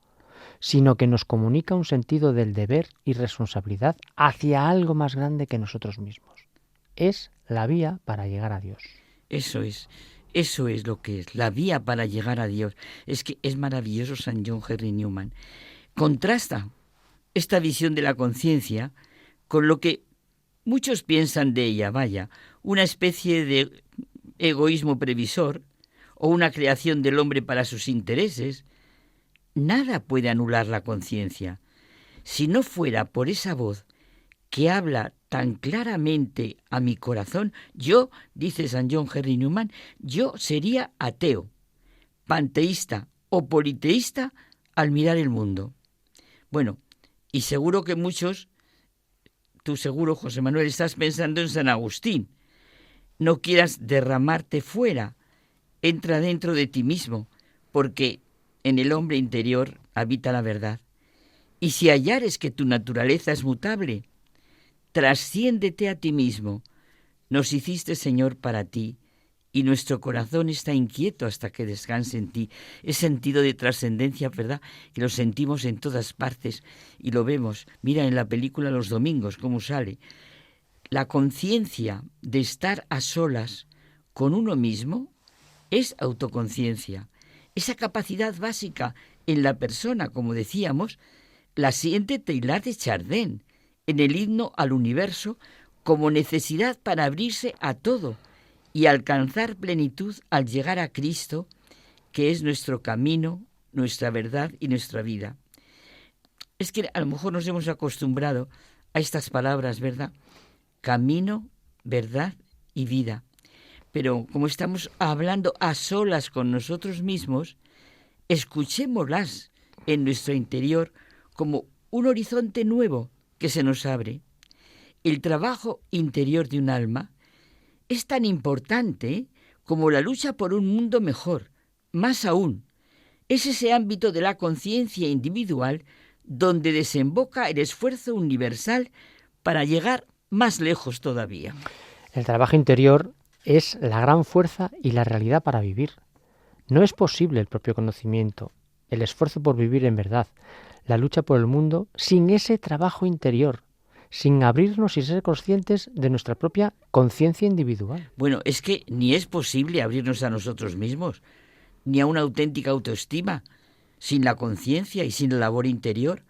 sino que nos comunica un sentido del deber y responsabilidad hacia algo más grande que nosotros mismos. Es la vía para llegar a Dios. Eso es lo que es, la vía para llegar a Dios. Es que es maravilloso San John Henry Newman. Contrasta esta visión de la conciencia con lo que muchos piensan de ella, una especie de egoísmo previsor o una creación del hombre para sus intereses. Nada puede anular la conciencia. Si no fuera por esa voz que habla tan claramente a mi corazón, yo, dice San John Henry Newman, yo sería ateo, panteísta o politeísta al mirar el mundo. Bueno, y seguro que muchos, tú seguro, José Manuel, estás pensando en San Agustín. No quieras derramarte fuera, entra dentro de ti mismo, porque en el hombre interior habita la verdad. Y si hallares que tu naturaleza es mutable, trasciéndete a ti mismo. Nos hiciste, Señor, para ti, y nuestro corazón está inquieto hasta que descanse en ti. Es sentido de trascendencia, ¿verdad?, que lo sentimos en todas partes y lo vemos. Mira en la película Los Domingos cómo sale. La conciencia de estar a solas con uno mismo es autoconciencia. Esa capacidad básica en la persona, como decíamos, la siente Teilhard de Chardin en el himno al universo como necesidad para abrirse a todo y alcanzar plenitud al llegar a Cristo, que es nuestro camino, nuestra verdad y nuestra vida. Es que a lo mejor nos hemos acostumbrado a estas palabras, ¿verdad? Camino, verdad y vida. Pero como estamos hablando a solas con nosotros mismos, escuchémoslas en nuestro interior como un horizonte nuevo que se nos abre. El trabajo interior de un alma es tan importante como la lucha por un mundo mejor. Más aún, es ese ámbito de la conciencia individual donde desemboca el esfuerzo universal para llegar más lejos todavía. El trabajo interior es la gran fuerza y la realidad para vivir. No es posible el propio conocimiento, el esfuerzo por vivir en verdad, la lucha por el mundo sin ese trabajo interior, sin abrirnos y ser conscientes de nuestra propia conciencia individual. Bueno, es que ni es posible abrirnos a nosotros mismos, ni a una auténtica autoestima, sin la conciencia y sin la labor interior.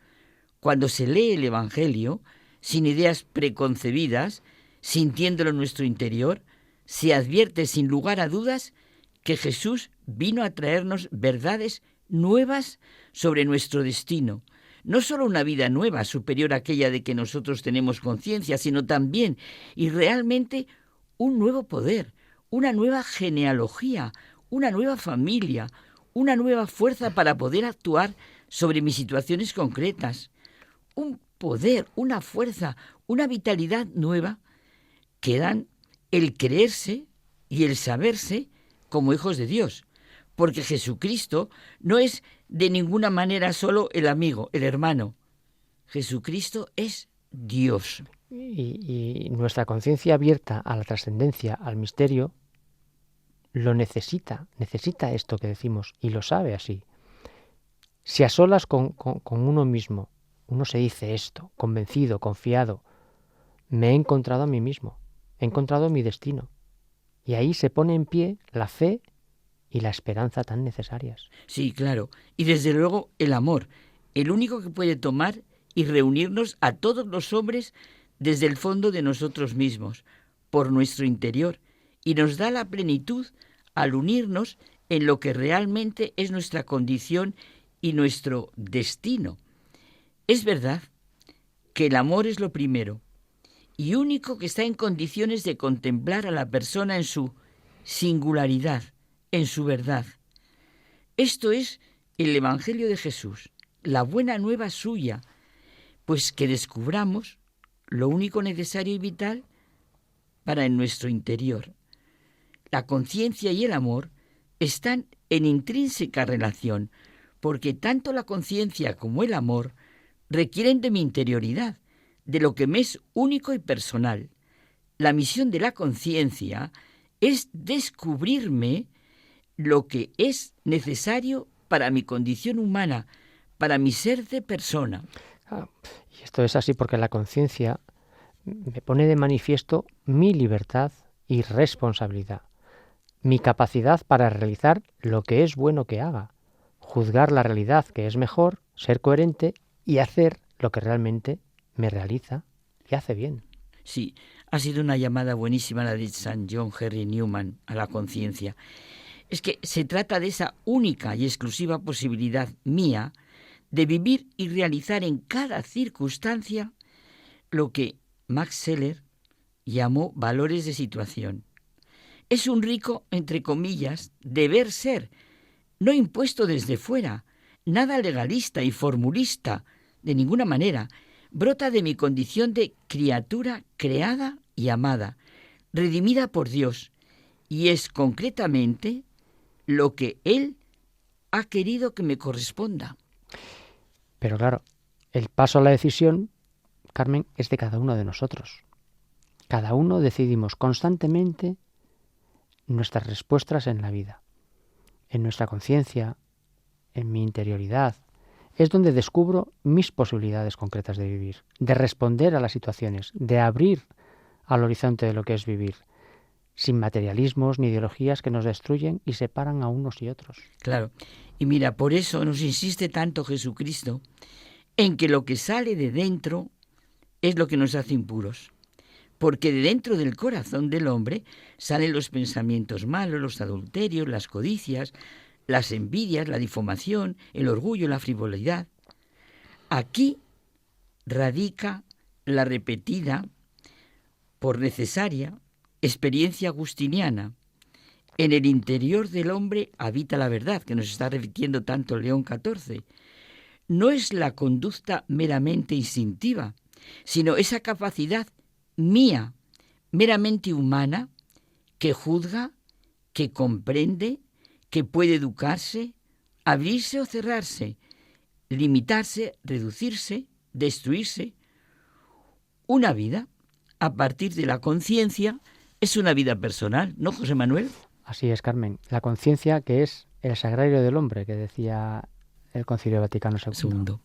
Cuando se lee el Evangelio, sin ideas preconcebidas, sintiéndolo en nuestro interior, se advierte sin lugar a dudas que Jesús vino a traernos verdades nuevas sobre nuestro destino. No solo una vida nueva, superior a aquella de que nosotros tenemos conciencia, sino también y realmente un nuevo poder, una nueva genealogía, una nueva familia, una nueva fuerza para poder actuar sobre mis situaciones concretas, un poder, una fuerza, una vitalidad nueva que dan el creerse y el saberse como hijos de Dios, porque Jesucristo no es de ninguna manera solo el amigo, el hermano. Jesucristo es Dios. Y nuestra conciencia abierta a la trascendencia, al misterio, lo necesita esto que decimos y lo sabe así. Si a solas con uno mismo uno se dice esto, convencido, confiado, me he encontrado a mí mismo, he encontrado mi destino. Y ahí se pone en pie la fe y la esperanza tan necesarias. Sí, claro. Y desde luego el amor, el único que puede tomar y reunirnos a todos los hombres desde el fondo de nosotros mismos, por nuestro interior, y nos da la plenitud al unirnos en lo que realmente es nuestra condición y nuestro destino. Es verdad que el amor es lo primero y único que está en condiciones de contemplar a la persona en su singularidad, en su verdad. Esto es el Evangelio de Jesús, la buena nueva suya, pues que descubramos lo único necesario y vital para en nuestro interior. La conciencia y el amor están en intrínseca relación, porque tanto la conciencia como el amor requieren de mi interioridad, de lo que me es único y personal. La misión de la conciencia es descubrirme lo que es necesario para mi condición humana, para mi ser de persona. Y esto es así porque la conciencia me pone de manifiesto mi libertad y responsabilidad, mi capacidad para realizar lo que es bueno que haga, juzgar la realidad que es mejor, ser coherente y hacer lo que realmente me realiza y hace bien. Sí, ha sido una llamada buenísima la de San John Henry Newman a la conciencia. Es que se trata de esa única y exclusiva posibilidad mía de vivir y realizar en cada circunstancia lo que Max Scheler llamó valores de situación. Es un rico, entre comillas, deber ser, no impuesto desde fuera, nada legalista y formulista, de ninguna manera. Brota de mi condición de criatura creada y amada, redimida por Dios, y es concretamente lo que Él ha querido que me corresponda. Pero claro, el paso a la decisión, Carmen, es de cada uno de nosotros. Cada uno decidimos constantemente nuestras respuestas en la vida, en nuestra conciencia, en mi interioridad. Es donde descubro mis posibilidades concretas de vivir, de responder a las situaciones, de abrir al horizonte de lo que es vivir, sin materialismos ni ideologías que nos destruyen y separan a unos y otros. Claro, y mira, por eso nos insiste tanto Jesucristo en que lo que sale de dentro es lo que nos hace impuros. Porque de dentro del corazón del hombre salen los pensamientos malos, los adulterios, las codicias, las envidias, la difamación, el orgullo, la frivolidad. Aquí radica la repetida, por necesaria, experiencia agustiniana. En el interior del hombre habita la verdad, que nos está repitiendo tanto León XIV. No es la conducta meramente instintiva, sino esa capacidad mía, meramente humana, que juzga, que comprende, que puede educarse, abrirse o cerrarse, limitarse, reducirse, destruirse. Una vida, a partir de la conciencia, es una vida personal, ¿no, José Manuel? Así es, Carmen. La conciencia, que es el sagrario del hombre, que decía el Concilio Vaticano II.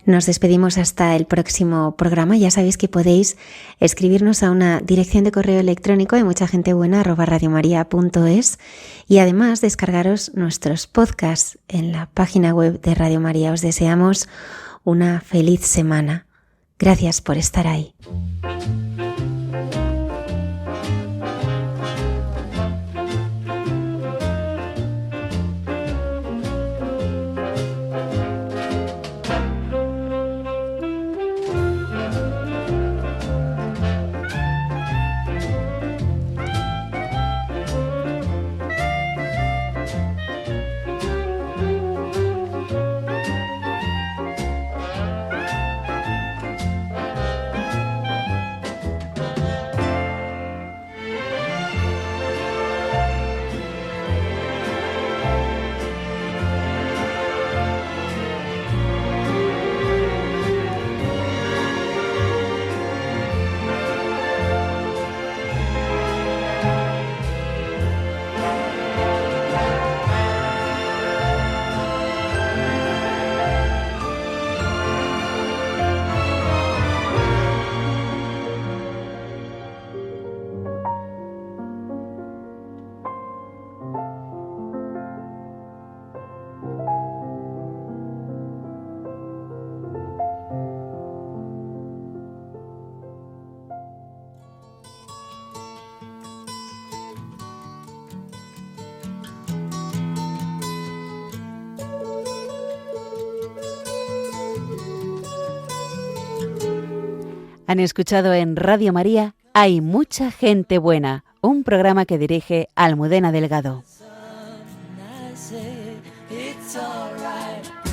Nos despedimos hasta el próximo programa. Ya sabéis que podéis escribirnos a una dirección de correo electrónico de muchagentebuena@radiomaria.es y además descargaros nuestros podcasts en la página web de Radio María. Os deseamos una feliz semana. Gracias por estar ahí. Han escuchado en Radio María Hay mucha gente buena, un programa que dirige Almudena Delgado. It's alright.